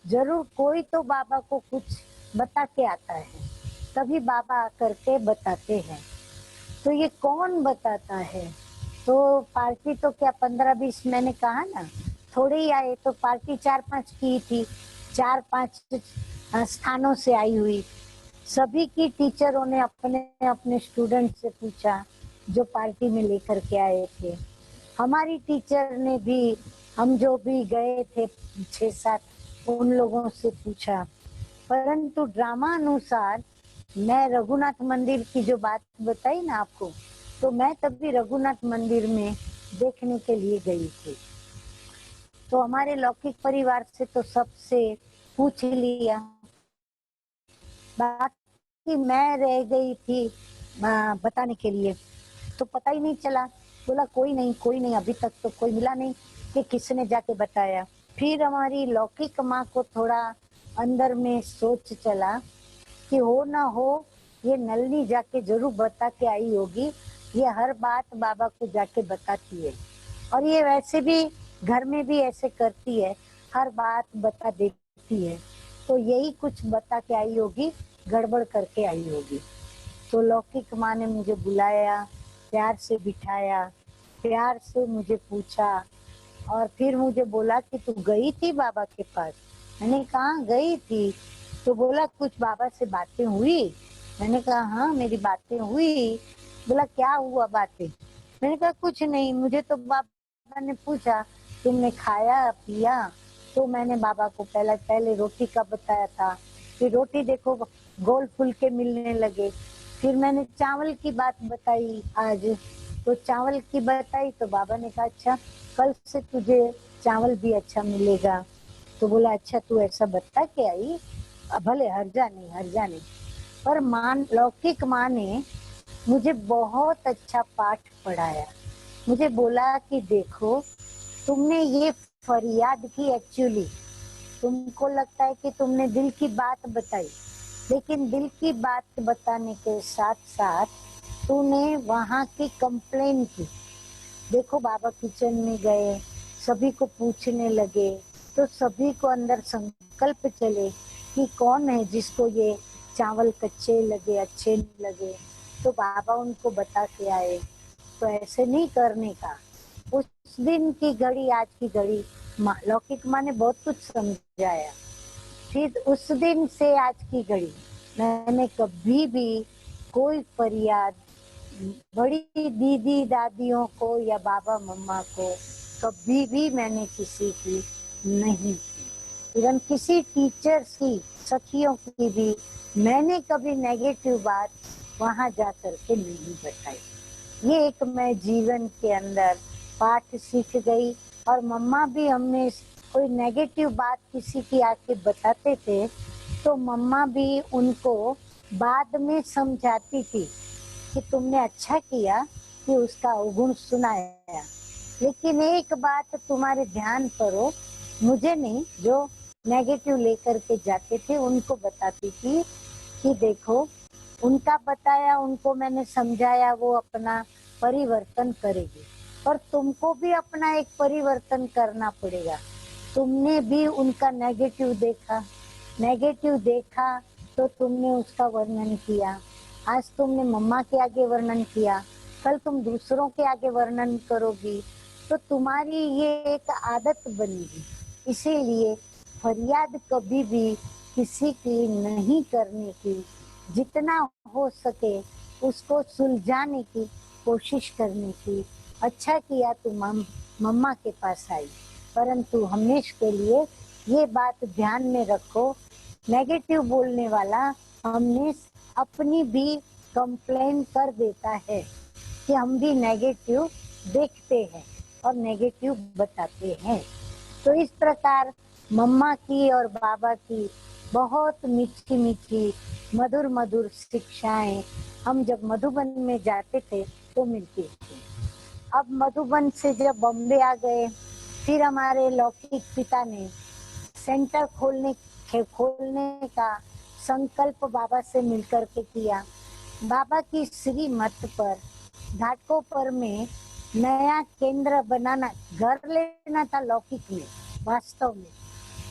जरूर कोई तो बाबा को कुछ बता के आता है, तभी बाबा आकर के बताते हैं। तो ये कौन बताता है? तो पार्टी तो क्या 15-20, मैंने कहा ना थोड़े ही आए, तो पार्टी 4-5 की थी, 4-5 स्थानों से आई हुई। सभी की टीचरों ने अपने अपने स्टूडेंट से पूछा जो पार्टी में लेकर के आए थे। हमारी टीचर ने भी, हम जो भी गए थे 6-7 उन लोगों से पूछा। परंतु ड्रामा अनुसार मैं रघुनाथ मंदिर की जो बात बताई ना आपको, तो मैं तभी रघुनाथ मंदिर में देखने के लिए गई थी। तो हमारे लौकिक परिवार से तो सबसे पूछ लिया, बाकी मैं रह गई थी बताने के लिए, तो पता ही नहीं चला। बोला कोई नहीं अभी तक तो कोई मिला नहीं कि किसने जाके बताया। फिर हमारी लौकिक माँ को थोड़ा अंदर में सोच चला कि हो ना हो ये नलनी जाके जरूर बता के आई होगी, ये हर बात बाबा को जाके बताती है और ये वैसे भी घर में भी ऐसे करती है, हर बात बता देती है, तो यही कुछ बता के आई होगी, गड़बड़ करके आई होगी। तो लौकिक माँ ने मुझे बुलाया, प्यार से बिठाया, प्यार से मुझे पूछा और फिर मुझे बोला कि तू गई थी बाबा के पास? मैंने कहा गई थी। तो बोला कुछ बाबा से बातें हुई? मैंने कहा हाँ मेरी बातें हुई। बोला क्या हुआ बातें? मैंने कहा कुछ नहीं, मुझे तो बाबा ने पूछा तुमने खाया पिया, तो मैंने बाबा को पहले रोटी का बताया था, फिर रोटी देखो गोल फुलके मिलने लगे, फिर मैंने चावल की बात बताई आज, तो चावल की बताई तो बाबा ने कहा अच्छा कल से तुझे चावल भी अच्छा मिलेगा। तो बोला अच्छा तू ऐसा बता के आई, भले हर्जा नहीं। पर लौकिक माँ ने मुझे बहुत अच्छा पाठ पढ़ाया। मुझे बोला कि देखो तुमने ये फरियाद की, एक्चुअली तुमको लगता है कि तुमने दिल की बात बताई, लेकिन दिल की बात बताने के साथ साथ तूने वहाँ की कंप्लेन की। देखो बाबा किचन में गए, सभी को पूछने लगे तो सभी को अंदर संकल्प चले कि कौन है जिसको ये चावल कच्चे लगे, अच्छे नहीं लगे, तो बाबा उनको बता के आए। तो ऐसे नहीं करने का। उस दिन की घड़ी, आज की घड़ी, लौकिक माँ ने बहुत कुछ समझाया। फिर उस दिन से आज की घड़ी मैंने कभी भी कोई फरियाद बड़ी दीदी दादियों को या बाबा मम्मा को कभी भी मैंने किसी की नहीं की। इवन किसी टीचर्स की, सखियों की भी मैंने कभी नेगेटिव बात वहां जा करके नहीं बताई। ये एक मैं जीवन के अंदर पाठ सीख गई। और मम्मा भी हमने कोई नेगेटिव बात किसी की आके बताते थे तो मम्मा भी उनको बाद में समझाती थी कि तुमने अच्छा किया कि उसका अवगुण सुनाया, लेकिन एक बात तुम्हारे ध्यान पर हो, मुझे नहीं, जो नेगेटिव लेकर के जाते थे उनको बताती थी कि देखो उनका बताया, उनको मैंने समझाया, वो अपना परिवर्तन करेगी, पर तुमको भी अपना एक परिवर्तन करना पड़ेगा। तुमने भी उनका नेगेटिव देखा तो तुमने उसका वर्णन किया। आज तुमने मम्मा के आगे वर्णन किया, कल तुम दूसरों के आगे वर्णन करोगी, तो तुम्हारी ये एक आदत बनेगी। इसीलिए फरियाद कभी भी किसी की नहीं करने की, जितना हो सके उसको सुलझाने की कोशिश करने की। अच्छा किया तुम मम्मा के पास आई, परंतु हमेशा के लिए ये बात ध्यान में रखो, नेगेटिव बोलने वाला हमने अपनी भी कंप्लेन कर देता है कि हम भी नेगेटिव देखते हैं और नेगेटिव बताते हैं। तो इस प्रकार मम्मा की और बाबा की बहुत मीठी मीठी मधुर मधुर शिक्षाएं हम जब मधुबन में जाते थे तो मिलती थी। अब मधुबन से जब बॉम्बे आ गए, फिर हमारे लौकिक पिता ने सेंटर खोलने का संकल्प बाबा से मिलकर के किया। बाबा की श्री मत पर घाटकोपर में नया केंद्र बनाना, घर लेना था लौकिक में वास्तव में,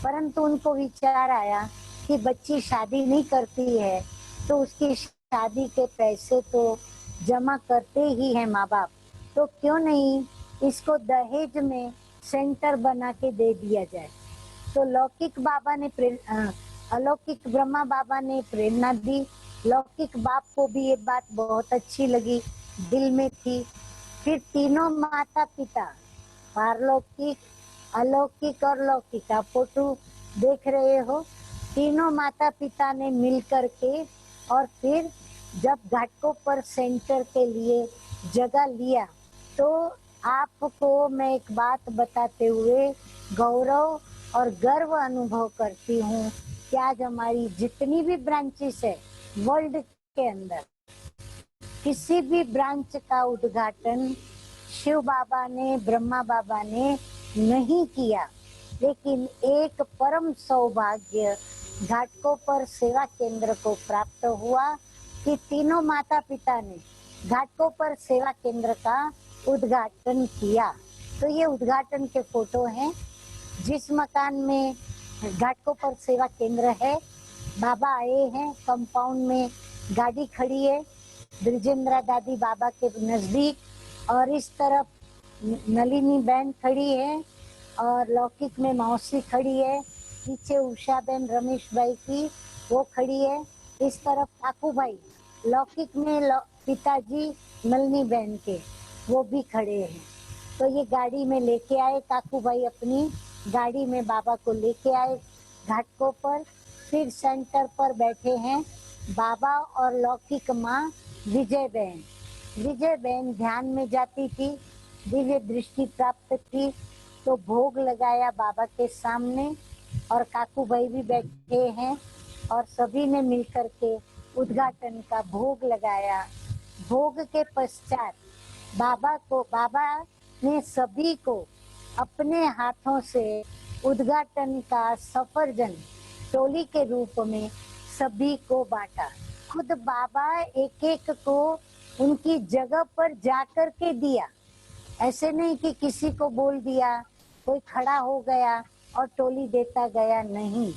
परंतु उनको विचार आया कि बच्ची शादी नहीं करती है तो उसकी शादी के पैसे तो जमा करते ही हैं माँ बाप, तो क्यों नहीं इसको दहेज में सेंटर बना के दे दिया जाए। तो लौकिक बाबा ने अलौकिक ब्रह्मा बाबा ने प्रेरणा दी। लौकिक बाप को भी ये बात बहुत अच्छी लगी, दिल में थी। फिर तीनों माता पिता, पारलौकिक, अलौकिक और लौकिक, आप फोटो देख रहे हो, तीनों माता पिता ने मिल करके और फिर जब घाटकोपर सेंटर के लिए जगह लिया, तो आपको मैं एक बात बताते हुए गौरव और गर्व अनुभव करती हूँ कि आज हमारी जितनी भी ब्रांचेस है वर्ल्ड के अंदर, किसी भी ब्रांच का उद्घाटन शिव बाबा ने, ब्रह्मा बाबा ने नहीं किया, लेकिन एक परम सौभाग्य घाटकोपर सेवा केंद्र को प्राप्त हुआ कि तीनों माता पिता ने घाटकोपर सेवा केंद्र का उद्घाटन किया। तो ये उद्घाटन के फोटो हैं। जिस मकान में घाटकोपर सेवा केंद्र है, बाबा आए हैं, कंपाउंड में गाड़ी खड़ी है, ब्रिजेंद्रा दादी बाबा के नजदीक, और इस तरफ नलिनी बहन खड़ी है और लौकिक में मौसी खड़ी है, पीछे उषा बहन रमेश भाई की वो खड़ी है, इस तरफ काकू भाई लौकिक में पिताजी नलिनी बहन के वो भी खड़े हैं। तो ये गाड़ी में लेके आए, काकू भाई अपनी गाड़ी में बाबा को लेके आए घाटकोपर। फिर सेंटर पर बैठे हैं बाबा और लौकिक माँ विजय बहन। विजय बहन ध्यान में जाती थी, दिव्य दृष्टि प्राप्त थी, तो भोग लगाया बाबा के सामने और काकू भाई भी बैठे हैं और सभी ने मिलकर के उद्घाटन का भोग लगाया। भोग के पश्चात बाबा ने सभी को अपने हाथों से उद्घाटन का सफरजन टोली के रूप में सभी को बांटा। खुद बाबा एक एक को उनकी जगह पर जाकर के दिया, ऐसे नहीं कि किसी को बोल दिया, कोई खड़ा हो गया और टोली देता गया नहीं।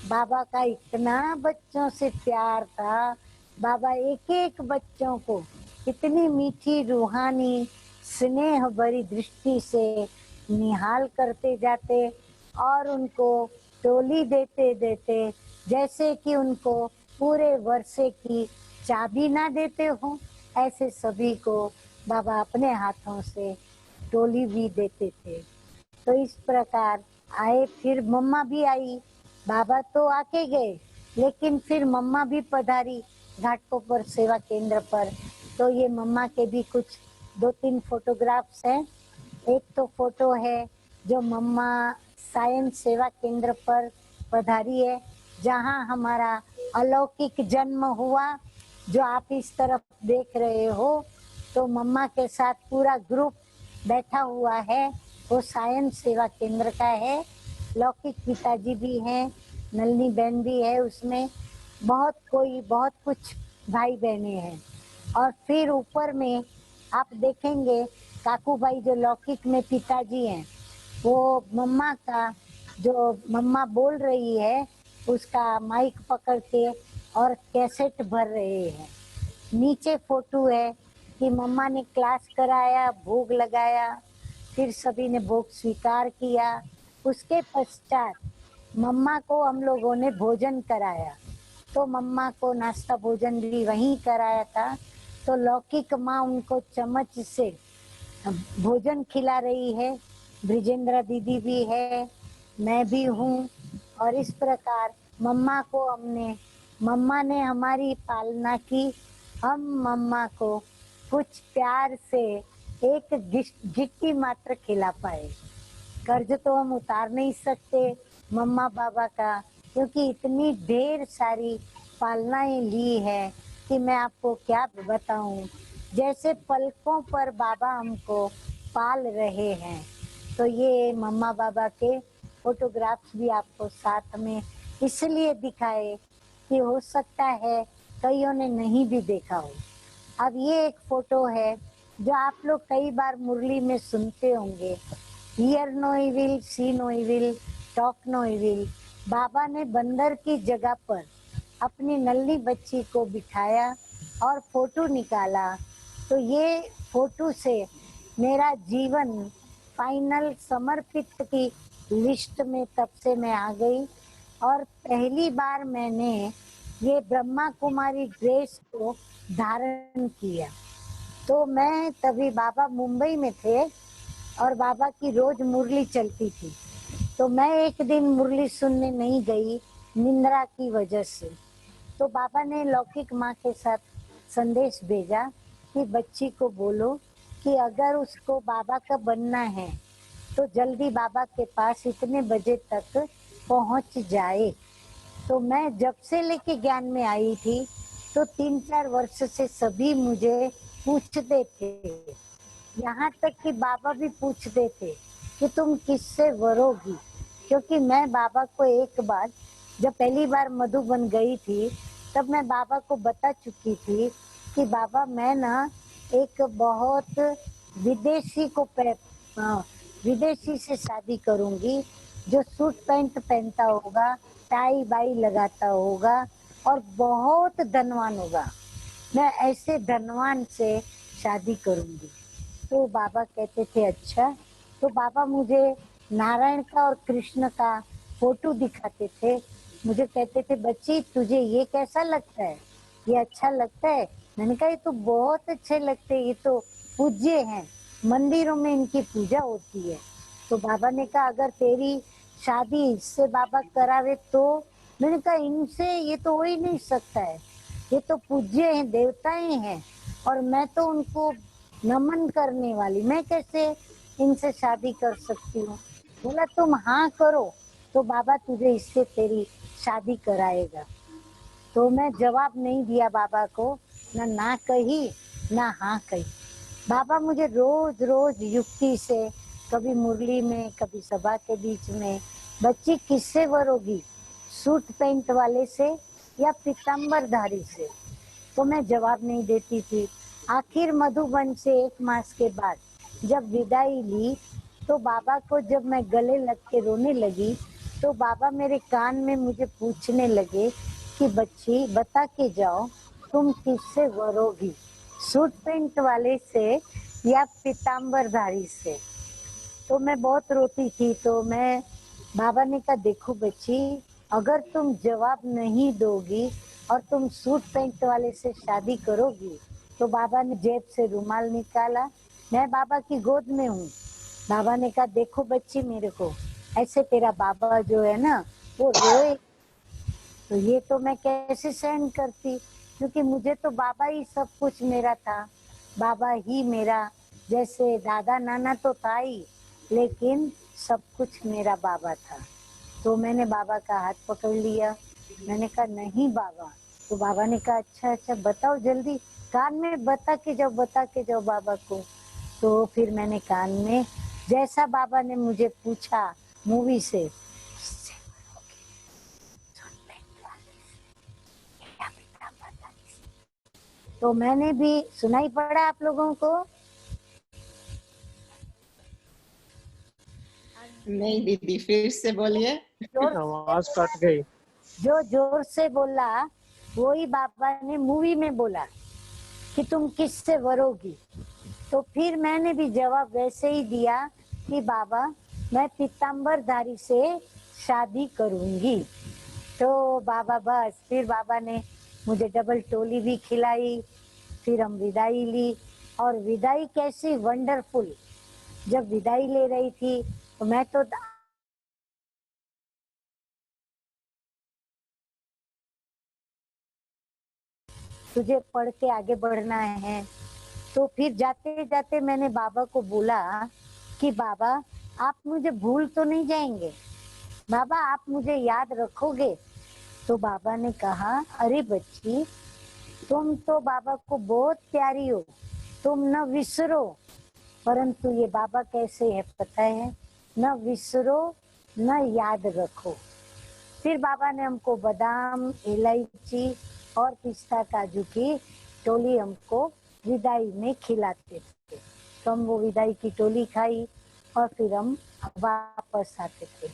बाबा का इतना बच्चों से प्यार था, बाबा एक एक बच्चों को इतनी मीठी रूहानी स्नेह भरी दृष्टि से निहाल करते जाते और उनको टोली देते देते जैसे कि उनको पूरे वर्षे की चाबी ना देते हो, ऐसे सभी को बाबा अपने हाथों से टोली भी देते थे। तो इस प्रकार आए, फिर मम्मा भी आई। बाबा तो आके गए, लेकिन फिर मम्मा भी पधारी घाटकोपर सेवा केंद्र पर। तो ये मम्मा के भी कुछ 2-3 फोटोग्राफ्स हैं। एक तो फोटो है जो मम्मा सायंस सेवा केंद्र पर पधारी है, जहाँ हमारा अलौकिक जन्म हुआ, जो आप इस तरफ देख रहे हो। तो मम्मा के साथ पूरा ग्रुप बैठा हुआ है, वो सायंस सेवा केंद्र का है। लौकिक पिताजी भी हैं, नलनी बहन भी है उसमें, बहुत कुछ भाई बहने हैं। और फिर ऊपर में आप देखेंगे काकू भाई जो लौकिक में पिताजी हैं, वो मम्मा का जो मम्मा बोल रही है उसका माइक पकड़ के और कैसेट भर रहे हैं। नीचे फोटो है कि मम्मा ने क्लास कराया, भोग लगाया, फिर सभी ने भोग स्वीकार किया। उसके पश्चात मम्मा को हम लोगों ने भोजन कराया, तो मम्मा को नाश्ता भोजन भी वहीं कराया था। तो लौकिक माँ उनको चम्मच से भोजन खिला रही है, ब्रिजेंद्रा दीदी भी है, मैं भी हूँ। और इस प्रकार मम्मा ने हमारी पालना की। हम मम्मा को कुछ प्यार से एक गिट्टी मात्र खिला पाए। कर्ज तो हम उतार नहीं सकते मम्मा बाबा का, क्योंकि इतनी ढेर सारी पालनाएं ली है कि मैं आपको क्या बताऊं। जैसे पलकों पर बाबा हमको पाल रहे हैं। तो ये मम्मा बाबा के फोटोग्राफ्स भी आपको साथ में इसलिए दिखाए कि हो सकता है कईयों ने नहीं भी देखा हो। अब ये एक फोटो है जो आप लोग कई बार मुरली में सुनते होंगे, hear no evil, see no evil, talk no evil. बाबा ने बंदर की जगह पर अपनी नल्ली बच्ची को बिठाया और फोटो निकाला। तो ये फोटो से मेरा जीवन फाइनल समर्पित की लिस्ट में तब से मैं आ गई। और पहली बार मैंने ये ब्रह्मा कुमारी ड्रेस को धारण किया। तो मैं तभी बाबा मुंबई में थे और बाबा की रोज मुरली चलती थी। तो मैं एक दिन मुरली सुनने नहीं गई निंद्रा की वजह से। तो बाबा ने लौकिक माँ के साथ संदेश भेजा कि बच्ची को बोलो कि अगर उसको बाबा का बनना है तो जल्दी बाबा के पास इतने बजे तक पहुंच जाए। तो मैं जब से लेके ज्ञान में आई थी तो 3-4 वर्ष से सभी मुझे पूछते थे, यहाँ तक कि बाबा भी पूछते थे कि तुम किससे वरोगी। क्योंकि मैं बाबा को एक बार जब पहली बार मधुबन गई थी तब मैं बाबा को बता चुकी थी कि बाबा मैं ना एक बहुत विदेशी से शादी करूंगी, जो सूट पैंट पहनता होगा, टाई बाई लगाता होगा और बहुत धनवान होगा। मैं ऐसे धनवान से शादी करूंगी। तो बाबा कहते थे अच्छा। तो बाबा मुझे नारायण का और कृष्ण का फोटो दिखाते थे। मुझे कहते थे बच्ची तुझे ये कैसा लगता है, ये अच्छा लगता है। मैंने कहा ये तो बहुत अच्छे लगते हैं, ये तो पूज्य हैं, मंदिरों में इनकी पूजा होती है। तो बाबा ने कहा अगर तेरी शादी इससे बाबा करावे तो। मैंने कहा इनसे ये तो हो ही नहीं सकता है, ये तो पूज्य हैं, देवताएं हैं और मैं तो उनको नमन करने वाली, मैं कैसे इनसे शादी कर सकती हूँ। बोला तुम हाँ करो तो बाबा तुझे इससे तेरी शादी कराएगा। तो मैं जवाब नहीं दिया बाबा को, ना कही ना हाँ कही। बाबा मुझे रोज रोज युक्ति से, कभी मुरली में कभी सभा के बीच में, बच्ची किससे वरोगी, सूट पैंट वाले से या पीताम्बरधारी से। तो मैं जवाब नहीं देती थी। आखिर मधुबन से 1 मास के बाद जब विदाई ली तो बाबा को जब मैं गले लग के रोने लगी तो बाबा मेरे कान में मुझे पूछने लगे कि बच्ची बता के जाओ तुम किससे वरोगी, सूट पेंट वाले से या पीताम्बरधारी से। तो मैं बहुत रोती थी। तो मैं बाबा ने कहा देखो बच्ची, अगर तुम जवाब नहीं दोगी और तुम सूट पेंट वाले से शादी करोगी, तो बाबा ने जेब से रुमाल निकाला, मैं बाबा की गोद में हूँ। बाबा ने कहा देखो बच्ची, मेरे को ऐसे तेरा बाबा जो है ना वो रोए, तो ये तो मैं कैसे सहन करती, क्योंकि मुझे तो बाबा ही सब कुछ मेरा था, बाबा ही मेरा, जैसे दादा नाना तो था ही, लेकिन सब कुछ मेरा बाबा था। तो मैंने बाबा का हाथ पकड़ लिया, मैंने कहा नहीं बाबा। तो बाबा ने कहा अच्छा अच्छा बताओ जल्दी, कान में बता के जाओ बाबा को। तो फिर मैंने कान में, जैसा बाबा ने मुझे पूछा मूवी से, तो मैंने भी, सुनाई पड़ा आप लोगों को? नहीं दीदी, फिर से बोलिए। आवाज कट गई। जो जोर से बोला वही बाबा ने मूवी में बोला कि तुम किससे वरोगी। तो फिर मैंने भी जवाब वैसे ही दिया कि बाबा मैं पीताम्बरधारी से शादी करूंगी। तो बाबा बस, फिर बाबा ने मुझे डबल टोली भी खिलाई, फिर हम विदाई ली। और विदाई कैसी वंडरफुल, जब विदाई ले रही थी तो मैं तो तुझे पढ़ के आगे बढ़ना है। तो फिर जाते जाते मैंने बाबा को बोला कि बाबा आप मुझे भूल तो नहीं जाएंगे, बाबा आप मुझे याद रखोगे? तो बाबा ने कहा अरे बच्ची, तुम तो बाबा को बहुत प्यारी हो, तुम न विसरो। परंतु ये बाबा कैसे है पता है, न विसरो न याद रखो। फिर बाबा ने हमको बादाम, इलायची और पिस्ता काजू की टोली हमको विदाई में खिलाते थे। तो हम वो विदाई की टोली खाई और फिर हम वापस आते थे।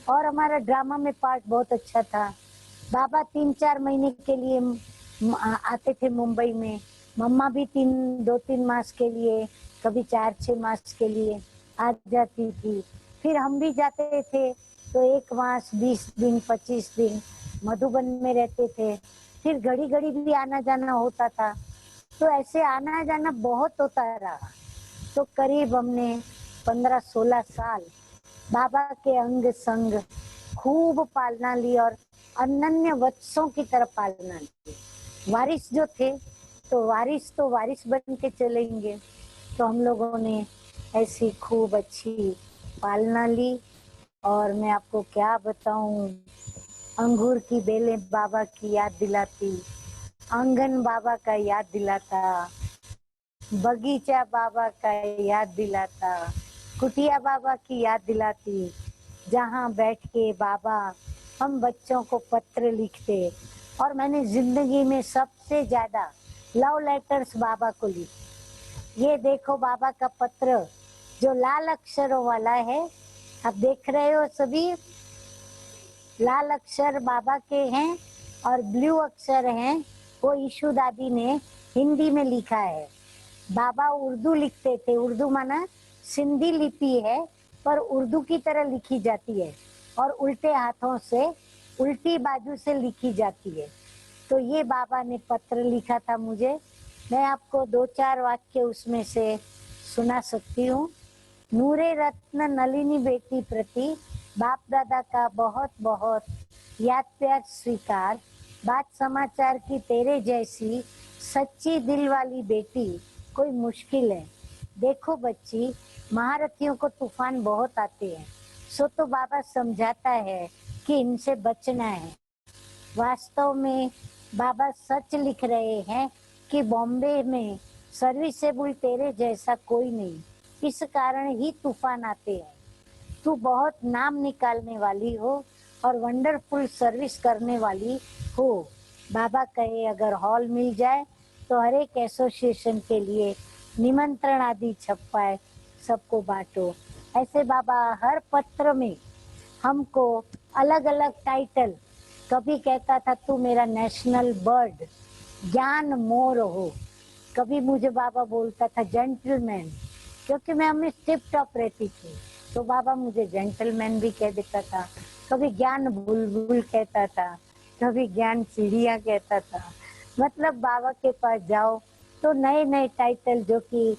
और हमारा ड्रामा में पार्ट बहुत अच्छा था। बाबा 3-4 महीने के लिए आते थे मुंबई में, मम्मा भी 2-3 मास के लिए, कभी 4-6 मास के लिए आ जाती थी। फिर हम भी जाते थे, तो 1 मास 20 दिन 25 दिन मधुबन में रहते थे। फिर घड़ी घड़ी भी आना जाना होता था। तो ऐसे आना जाना बहुत होता रहा। तो करीब हमने 15-16 साल बाबा के अंग संग खूब पालना ली और अनन्य वत्सों की तरह पालना ली। वारिस जो थे तो वारिस बन के चलेंगे। तो हम लोगों ने ऐसी खूब अच्छी पालना ली। और मैं आपको क्या बताऊं, अंगूर की बेलें बाबा की याद दिलाती, आंगन बाबा का याद दिलाता, बगीचा बाबा का याद दिलाता, कुटिया बाबा की याद दिलाती, जहाँ बैठ के बाबा हम बच्चों को पत्र लिखते। और मैंने जिंदगी में सबसे ज्यादा लव लेटर्स बाबा को लिखे। ये देखो बाबा का पत्र जो लाल अक्षरों वाला है, आप देख रहे हो सभी, लाल अक्षर बाबा के हैं और ब्लू अक्षर हैं, वो ईशु दादी ने हिंदी में लिखा है। बाबा उर्दू लिखते थे, उर्दू माना सिंधी लिपि है पर उर्दू की तरह लिखी जाती है और उल्टे हाथों से उल्टी बाजू से लिखी जाती है। तो ये बाबा ने पत्र लिखा था मुझे। मैं आपको 2-4 वाक्य उसमें से सुना सकती हूँ। नूरे रत्न नलिनी बेटी प्रति बाप दादा का बहुत बहुत याद प्यार स्वीकार। बात समाचार की तेरे जैसी सच्ची दिल वाली बेटी कोई मुश्किल है। देखो बच्ची, महारथियों को तूफान बहुत आते हैं, सो तो बाबा समझाता है कि इनसे बचना है। वास्तव में बाबा सच लिख रहे हैं कि बॉम्बे में सर्विसेबल तेरे जैसा कोई नहीं, इस कारण ही तूफान आते हैं। तू बहुत नाम निकालने वाली हो और वंडरफुल सर्विस करने वाली हो। बाबा कहे अगर हॉल मिल जाए तो हर एक एसोसिएशन के लिए निमंत्रण आदि छपवाए, सबको बांटो। ऐसे बाबा हर पत्र में हमको अलग अलग टाइटल, कभी कहता था तू मेरा नेशनल बर्ड ज्ञान मोर हो, कभी मुझे बाबा बोलता था जेंटलमैन, क्योंकि मैं हमेशा टिप टॉप रहती थी तो बाबा मुझे जेंटलमैन भी कह देता था। कभी ज्ञान बुलबुल कहता था, कभी ज्ञान चिड़िया कहता था। मतलब बाबा के पास जाओ तो नए नए टाइटल, जो कि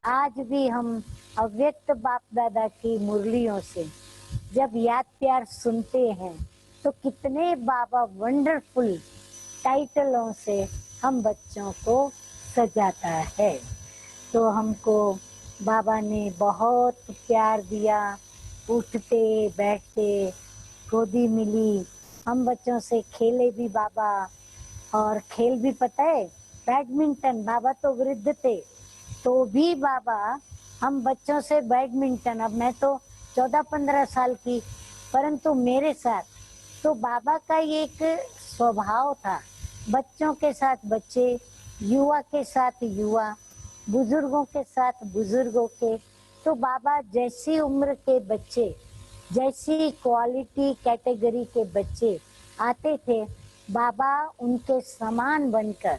आज भी हम अव्यक्त बाप दादा की मुरलियों से जब याद प्यार सुनते हैं तो कितने बाबा वंडरफुल टाइटलों से हम बच्चों को सजाता है। तो हमको बाबा ने बहुत प्यार दिया, उठते बैठते गोदी मिली, हम बच्चों से खेले भी बाबा, और खेल भी पता है बैडमिंटन, बाबा तो वृद्ध थे तो भी बाबा हम बच्चों से बैडमिंटन, अब मैं तो 14-15 साल की, परंतु मेरे साथ तो बाबा का ये एक स्वभाव था, बच्चों के साथ बच्चे, युवा के साथ युवा, बुजुर्गों के साथ बुजुर्गों के। तो बाबा जैसी उम्र के बच्चे, जैसी क्वालिटी कैटेगरी के बच्चे आते थे, बाबा उनके समान बनकर,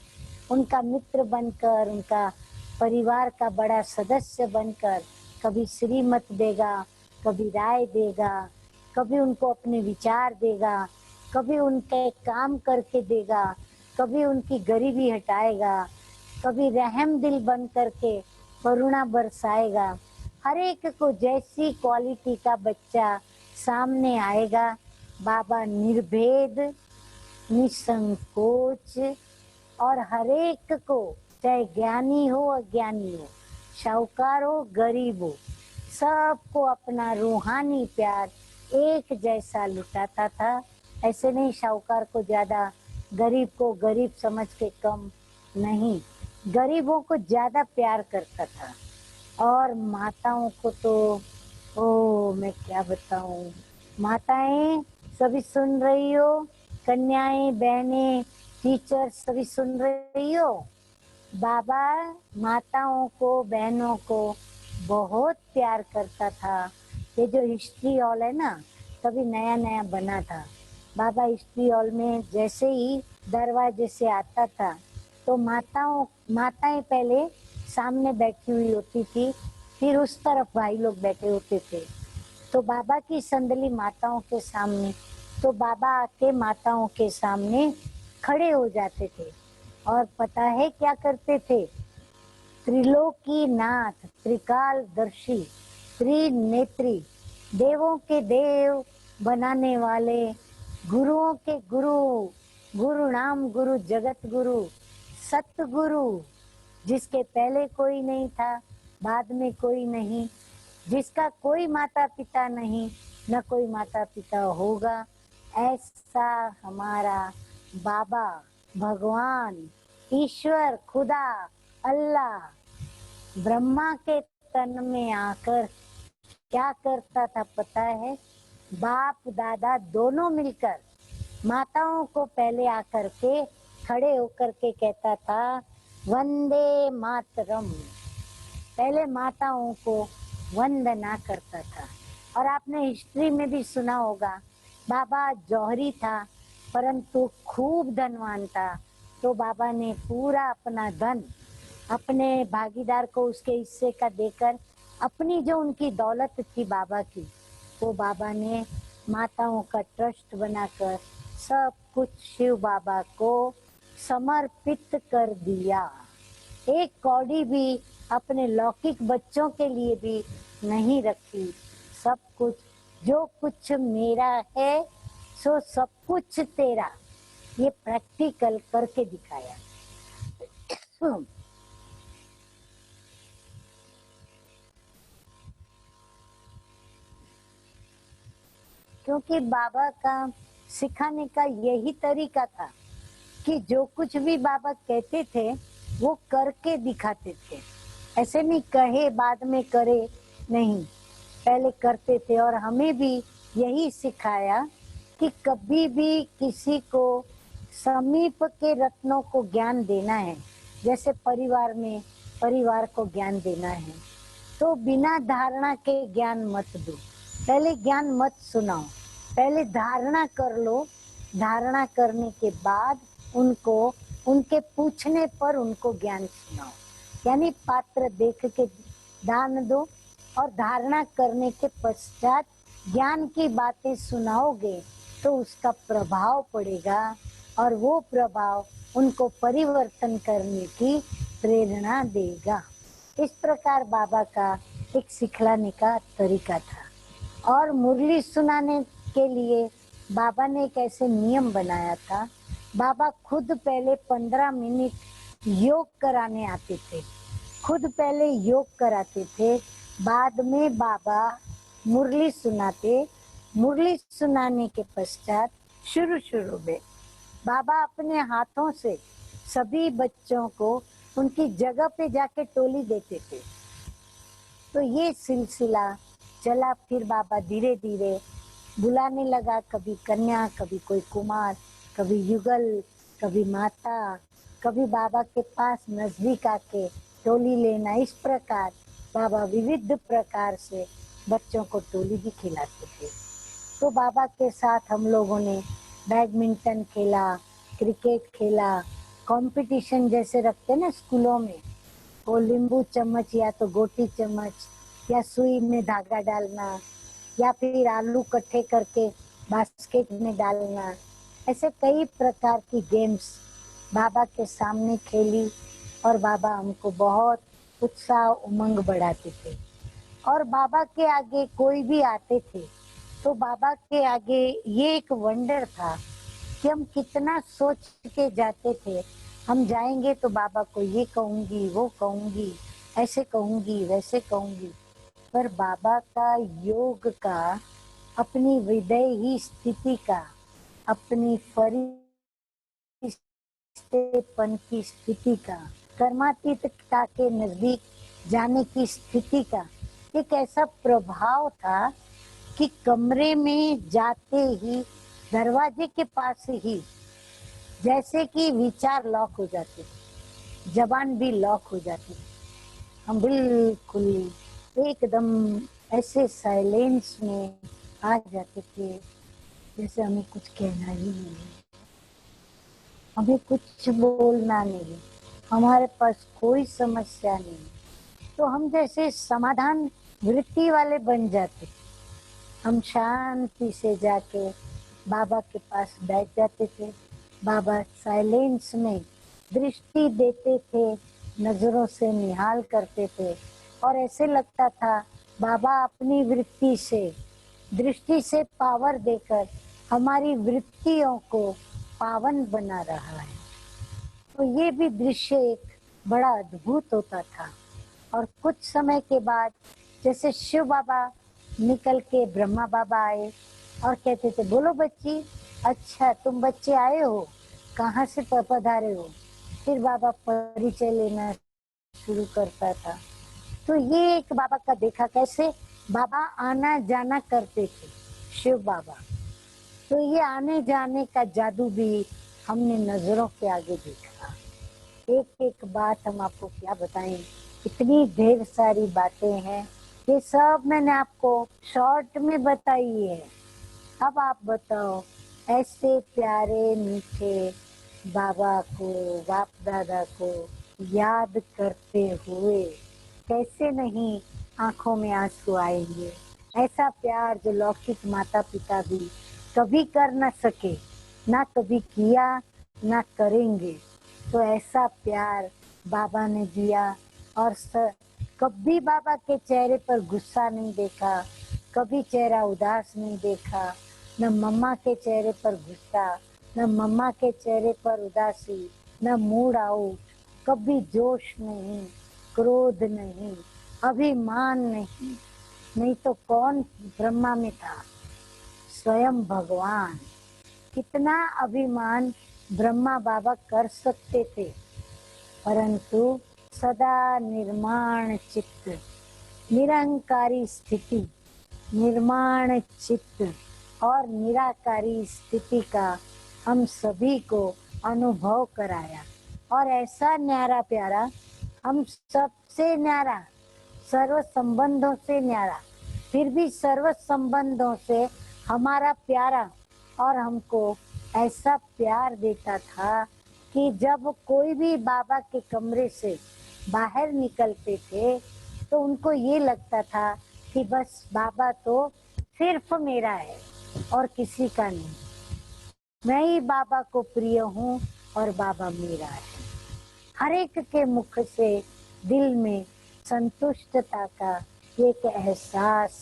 उनका मित्र बनकर, उनका परिवार का बड़ा सदस्य बनकर कभी श्रीमत देगा, कभी राय देगा, कभी उनको अपने विचार देगा, कभी उनके काम करके देगा, कभी उनकी गरीबी हटाएगा, कभी रहम दिल बन करके करुणा बरसाएगा। हर एक को जैसी क्वालिटी का बच्चा सामने आएगा, बाबा निर्भेद, निसंकोच, और हर एक को, चाहे ज्ञानी हो अज्ञानी हो, शाहूकार हो गरीब हो, सबको अपना रूहानी प्यार एक जैसा लुटाता था। ऐसे नहीं शाहूकार को ज्यादा, गरीब को गरीब समझ के कम नहीं, गरीबों को ज्यादा प्यार करता था। और माताओं को तो ओ मैं क्या बताऊं, माताएं सभी सुन रही हो, कन्याएं, बहनें, टीचर सभी सुन रही हो, बाबा माताओं को, बहनों को बहुत प्यार करता था। ये जो हिस्ट्री हॉल है ना, तभी नया नया बना था, बाबा हिस्ट्री हॉल में जैसे ही दरवाजे से आता था तो माताएं पहले सामने बैठी हुई होती थी, फिर उस तरफ भाई लोग बैठे होते थे, तो बाबा की संदली माताओं के सामने, तो बाबा आके माताओं के सामने खड़े हो जाते थे और पता है क्या करते थे, त्रिलोकी नाथ, त्रिकालदर्शी, त्रिनेत्री, देवों के देव बनाने वाले, गुरुओं के गुरु, गुरु नाम गुरु, जगत गुरु, सतगुरु, जिसके पहले कोई नहीं था, बाद में कोई नहीं, जिसका कोई माता पिता नहीं, न कोई माता पिता होगा, ऐसा हमारा बाबा, भगवान, ईश्वर, खुदा, अल्लाह ब्रह्मा के तन में आकर क्या करता था पता है, बाप दादा दोनों मिलकर माताओं को पहले आकर के खड़े होकर के कहता था वंदे मातरम, पहले माताओं को वंदना करता था। और आपने हिस्ट्री में भी सुना होगा, बाबा जौहरी था परंतु खूब धनवान था, तो बाबा ने पूरा अपना धन अपने भागीदार को उसके हिस्से का देकर, अपनी जो उनकी दौलत थी बाबा की, तो बाबा ने माताओं का ट्रस्ट बनाकर सब कुछ शिव बाबा को समर्पित कर दिया। एक कौड़ी भी अपने लौकिक बच्चों के लिए भी नहीं रखी, सब कुछ, जो कुछ मेरा है सो सब कुछ तेरा, ये प्रैक्टिकल करके दिखाया। क्योंकि बाबा का सिखाने का यही तरीका था कि जो कुछ भी बाबा कहते थे वो करके दिखाते थे, ऐसे नहीं कहे बाद में करे, नहीं, पहले करते थे। और हमें भी यही सिखाया कि कभी भी किसी को समीप के रत्नों को ज्ञान देना है, जैसे परिवार में परिवार को ज्ञान देना है, तो बिना धारणा के ज्ञान मत दो, पहले ज्ञान मत सुनाओ, पहले धारणा कर लो। धारणा करने के बाद उनको उनके पूछने पर उनको ज्ञान सुनाओ। यानी पात्र देख के दान दो और धारणा करने के पश्चात ज्ञान की बातें सुनाओगे तो उसका प्रभाव पड़ेगा और वो प्रभाव उनको परिवर्तन करने की प्रेरणा देगा। इस प्रकार बाबा का एक सिखलाने का तरीका था। और मुरली सुनाने के लिए बाबा ने एक ऐसे नियम बनाया था। बाबा खुद पहले 15 मिनट योग कराने आते थे, खुद पहले योग कराते थे, बाद में बाबा मुरली सुनाते। मुरली सुनाने के पश्चात शुरू में बाबा अपने हाथों से सभी बच्चों को उनकी जगह पे जाके टोली देते थे। तो ये सिलसिला चला। फिर बाबा धीरे धीरे बुलाने लगा, कभी कन्या, कभी कोई कुमार, कभी युगल, कभी माता, कभी बाबा के पास नजदीक आके टोली लेना। इस प्रकार बाबा विविध प्रकार से बच्चों को टोली भी खिलाते थे। तो बाबा के साथ हम लोगों ने बैडमिंटन खेला, क्रिकेट खेला, कंपटीशन जैसे रखते ना स्कूलों में, वो नींबू चम्मच या तो गोटी चम्मच या सुई में धागा डालना या फिर आलू इकट्ठे करके बास्केट में डालना, ऐसे कई प्रकार की गेम्स बाबा के सामने खेली और बाबा हमको बहुत उत्साह उमंग बढ़ाते थे। और बाबा के आगे कोई भी आते थे तो बाबा के आगे ये एक वंडर था कि हम कितना सोच के जाते थे। हम जाएंगे तो बाबा को ये कहूंगी, वो कहूंगी, ऐसे कहूंगी, वैसे कहूंगी। पर बाबा का योग का, अपनी हृदय ही स्थिति का, अपनी फरिश्तेपन की स्थिति का, कर्मातीतता के नजदीक जाने की स्थिति का एक ऐसा प्रभाव था कि कमरे में जाते ही दरवाजे के पास ही जैसे कि विचार लॉक हो जाते थे, जबान भी लॉक हो जाती थी। हम बिल्कुल एकदम ऐसे साइलेंस में आ जाते थे जैसे हमें कुछ कहना ही नहीं, हमें कुछ बोलना नहीं, हमारे पास कोई समस्या नहीं। तो हम जैसे समाधान वृत्ति वाले बन जाते। हम शांति से जाके बाबा के पास बैठ जाते थे। बाबा साइलेंस में दृष्टि देते थे, नजरों से निहाल करते थे और ऐसे लगता था बाबा अपनी वृत्ति से, दृष्टि से पावर देकर हमारी वृत्तियों को पावन बना रहा है। तो ये भी दृश्य एक बड़ा अद्भुत होता था। और कुछ समय के बाद जैसे शिव बाबा निकल के ब्रह्मा बाबा आए और कहते थे, बोलो बच्ची, अच्छा तुम बच्चे आए हो, कहाँ से पधारे हो। फिर बाबा परिचय लेना शुरू करता था। तो ये एक बाबा का देखा कैसे बाबा आना जाना करते थे, शिव बाबा। तो ये आने जाने का जादू भी हमने नजरों के आगे देखा। एक एक बात हम आपको क्या बताएं, इतनी ढेर सारी बातें हैं, ये सब मैंने आपको शॉर्ट में बताई है। अब आप बताओ, ऐसे प्यारे मीठे बाबा को, बाप दादा को याद करते हुए कैसे नहीं आंखों में आंसू आएंगे। ऐसा प्यार जो लौकिक माता पिता भी कभी कर न सके, ना कभी किया, ना करेंगे। तो ऐसा प्यार बाबा ने दिया। और कभी बाबा के चेहरे पर गुस्सा नहीं देखा, कभी चेहरा उदास नहीं देखा, न मम्मा के चेहरे पर गुस्सा, न मम्मा के चेहरे पर उदासी, न मूड आउट, कभी जोश नहीं, क्रोध नहीं, अभिमान नहीं। नहीं तो कौन ब्रह्मा में था? स्वयं भगवान। कितना अभिमान ब्रह्मा बाबा कर सकते थे, परंतु सदा निर्माण चित्त, निरंकारी स्थिति, निर्माण चित्त और निराकारी स्थिति का हम सभी को अनुभव कराया। और ऐसा न्यारा प्यारा, हम सबसे न्यारा, सर्व संबंधों से न्यारा, फिर भी सर्व संबंधों से हमारा प्यारा, और हमको ऐसा प्यार देता था कि जब कोई भी बाबा के कमरे से बाहर निकलते थे तो उनको ये लगता था कि बस बाबा तो सिर्फ मेरा है और किसी का नहीं। मैं ही बाबा को प्रिय हूँ और बाबा मेरा है। हर एक के मुख से दिल में संतुष्टता का एक एहसास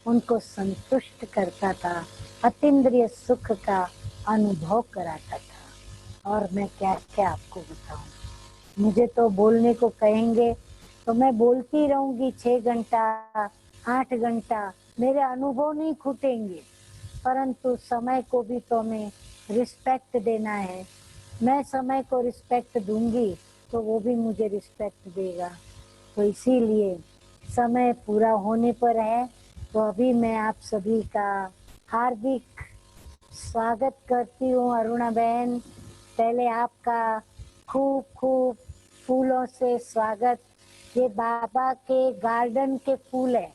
उनको संतुष्ट करता था, अतीन्द्रिय सुख का अनुभव कराता था। और मैं क्या क्या आपको बताऊं, मुझे तो बोलने को कहेंगे तो मैं बोलती रहूंगी 6 घंटा 8 घंटा, मेरे अनुभव नहीं छूटेंगे। परंतु समय को भी तो हमें रिस्पेक्ट देना है। मैं समय को रिस्पेक्ट दूंगी तो वो भी मुझे रिस्पेक्ट देगा। तो इसीलिए समय पूरा होने पर है, तो अभी मैं आप सभी का हार्दिक स्वागत करती हूँ। अरुणा बहन, पहले आपका खूब खूब फूलों से स्वागत। ये बाबा के गार्डन के फूल है।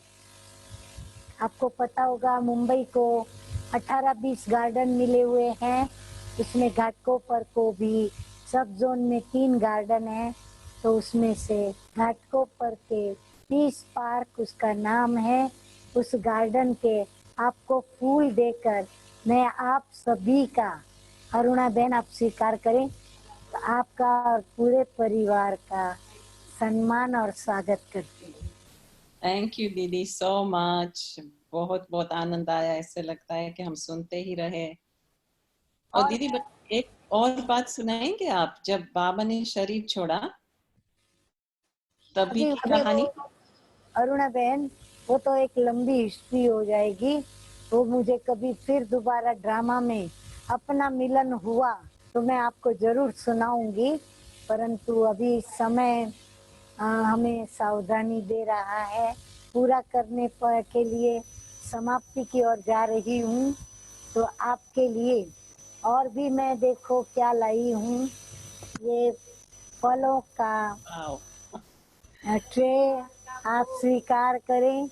आपको पता होगा मुंबई को 18-20 गार्डन मिले हुए हैं। इसमें घाटकोपर को भी सब जोन में 3 गार्डन है, तो उसमें से घाटकोपर के पीस पार्क उसका नाम है। उस गार्डन के आपको फूल देकर मैं आप सभी का, अरुणा बहन आप स्वीकार करें, तो आपका और पूरे परिवार का सम्मान और स्वागत करती हूँ। थैंक यू दीदी सो मच। बहुत बहुत आनंद आया, ऐसे लगता है कि हम सुनते ही रहे। और दीदी एक और बात सुनाएंगे आप, जब बाबा ने शरीर छोड़ा तभी की कहानी? अरुणा बहन, वो तो एक लंबी हिस्ट्री हो जाएगी। वो मुझे कभी फिर दोबारा ड्रामा में अपना मिलन हुआ तो मैं आपको जरूर सुनाऊंगी, परंतु अभी समय हमें सावधानी दे रहा है। पूरा करने पर के लिए समाप्ति की ओर जा रही हूँ। तो आपके लिए और भी मैं देखो क्या लाई हूँ, ये फलों का ट्रे आप स्वीकार करें।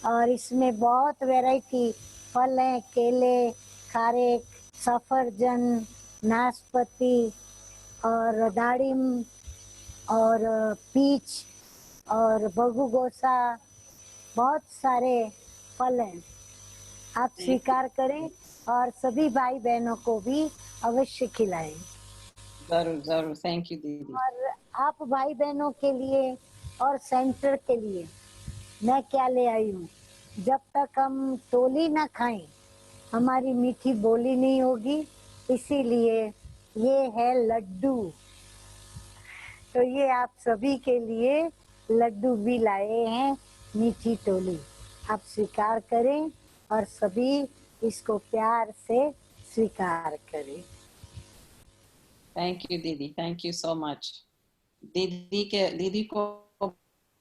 और इसमें बहुत वैरायटी फल हैं, केले, खारेक, सफरजन, नाशपाती और दाड़िम और पीच और बगुगोसा, बहुत सारे फल हैं। आप स्वीकार करें और सभी भाई बहनों को भी अवश्य खिलाएं। जरूर जरूर। थैंक यू दीदी। और आप भाई बहनों के लिए और सेंटर के लिए मैं क्या ले आई हूँ, जब तक हम तोली ना खाएं हमारी मीठी बोली नहीं होगी। इसीलिए ये है लड्डू। तो ये आप सभी के लिए लड्डू भी लाए हैं, मीठी टोली। आप स्वीकार करें और सभी इसको प्यार से स्वीकार करें। थैंक यू दीदी, थैंक यू सो मच। दीदी को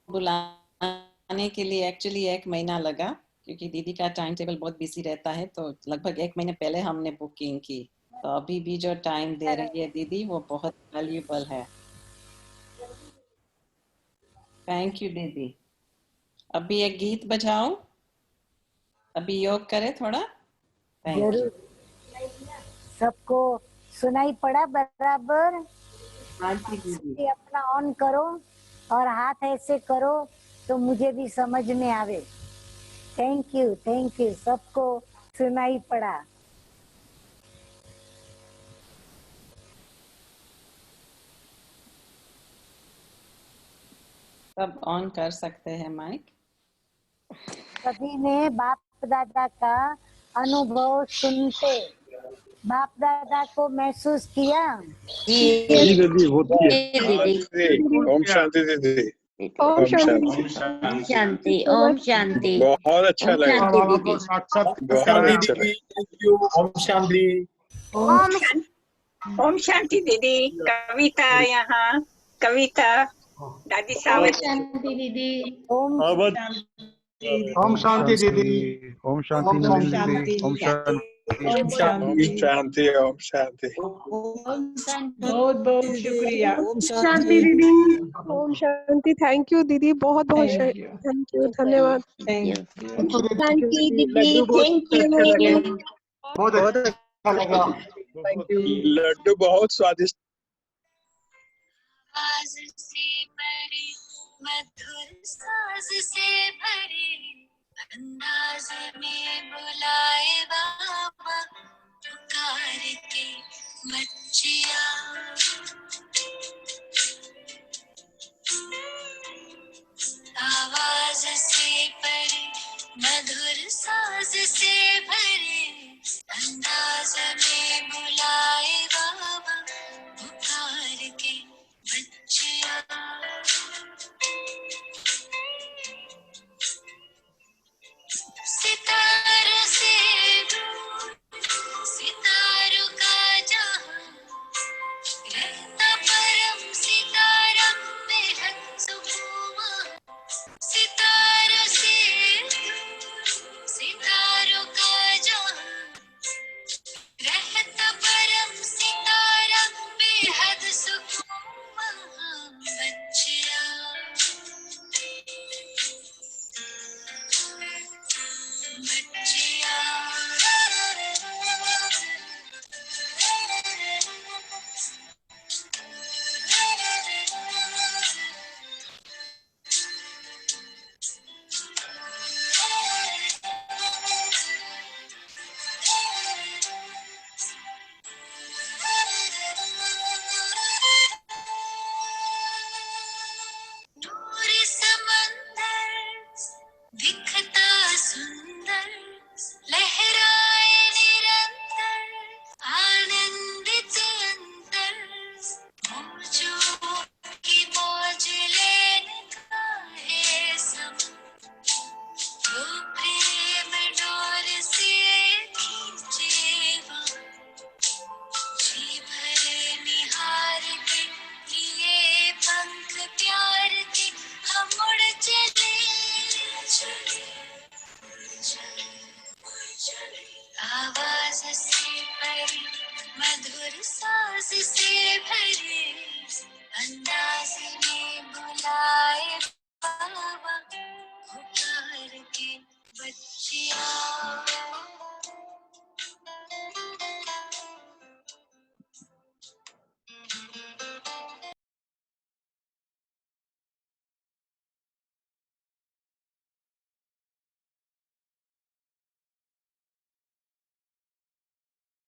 बुलाने के लिए एक्चुअली 1 महीना लगा, क्योंकि दीदी का टाइम टेबल बहुत बिजी रहता है, तो लगभग 1 महीने पहले हमने बुकिंग की। तो अभी भी जो टाइम दे रही है दीदी वो बहुत वैल्यूएबल है। थैंक यू दीदी। अभी एक गीत बजाओ, अभी योग करे थोड़ा। Thank you. जरूर। सबको सुनाई पड़ा बराबर? हाँ जी दीदी। ये अपना ऑन करो और हाथ ऐसे करो तो मुझे भी समझ में आवे। थैंक यू, सबको सुनाई पड़ा। सब ऑन कर सकते हैं माइक। सभी ने बाप दादा का अनुभव सुनते, बाप दादा को महसूस किया। जी दीदी, बहुत दीदी। ओम शांति दीदी। ओम शांति। शांति, ओम शांति। बहुत अच्छा लगा, बहुत अच्छा लगा। ओम शांति। ओम शांति दीदी। कविता यहाँ, कविता दादी साहब। शांति दीदी। ओम ओम शांति दीदी। ओम शांति दीदी। ओम शांति। ओम ओम शांति ओम शांति। ओम शांति। बहुत बहुत शुक्रिया। ओम शांति दीदी। ओम शांति। थैंक यू दीदी, बहुत बहुत थैंक यू। थैंक यू, धन्यवाद। Thank you. थैंक यू दीदी, लड्डू बहुत थैंक अच्छा लगा। यू। बहुत अच्छा लगा। Thank you. लड्डू बहुत स्वादिष्ट। आवाज से भरी मधुर साज से भरी अंदाज में बुलाए बाबा पुकार के बच्चिया। आवाज से भरी मधुर साज से भरी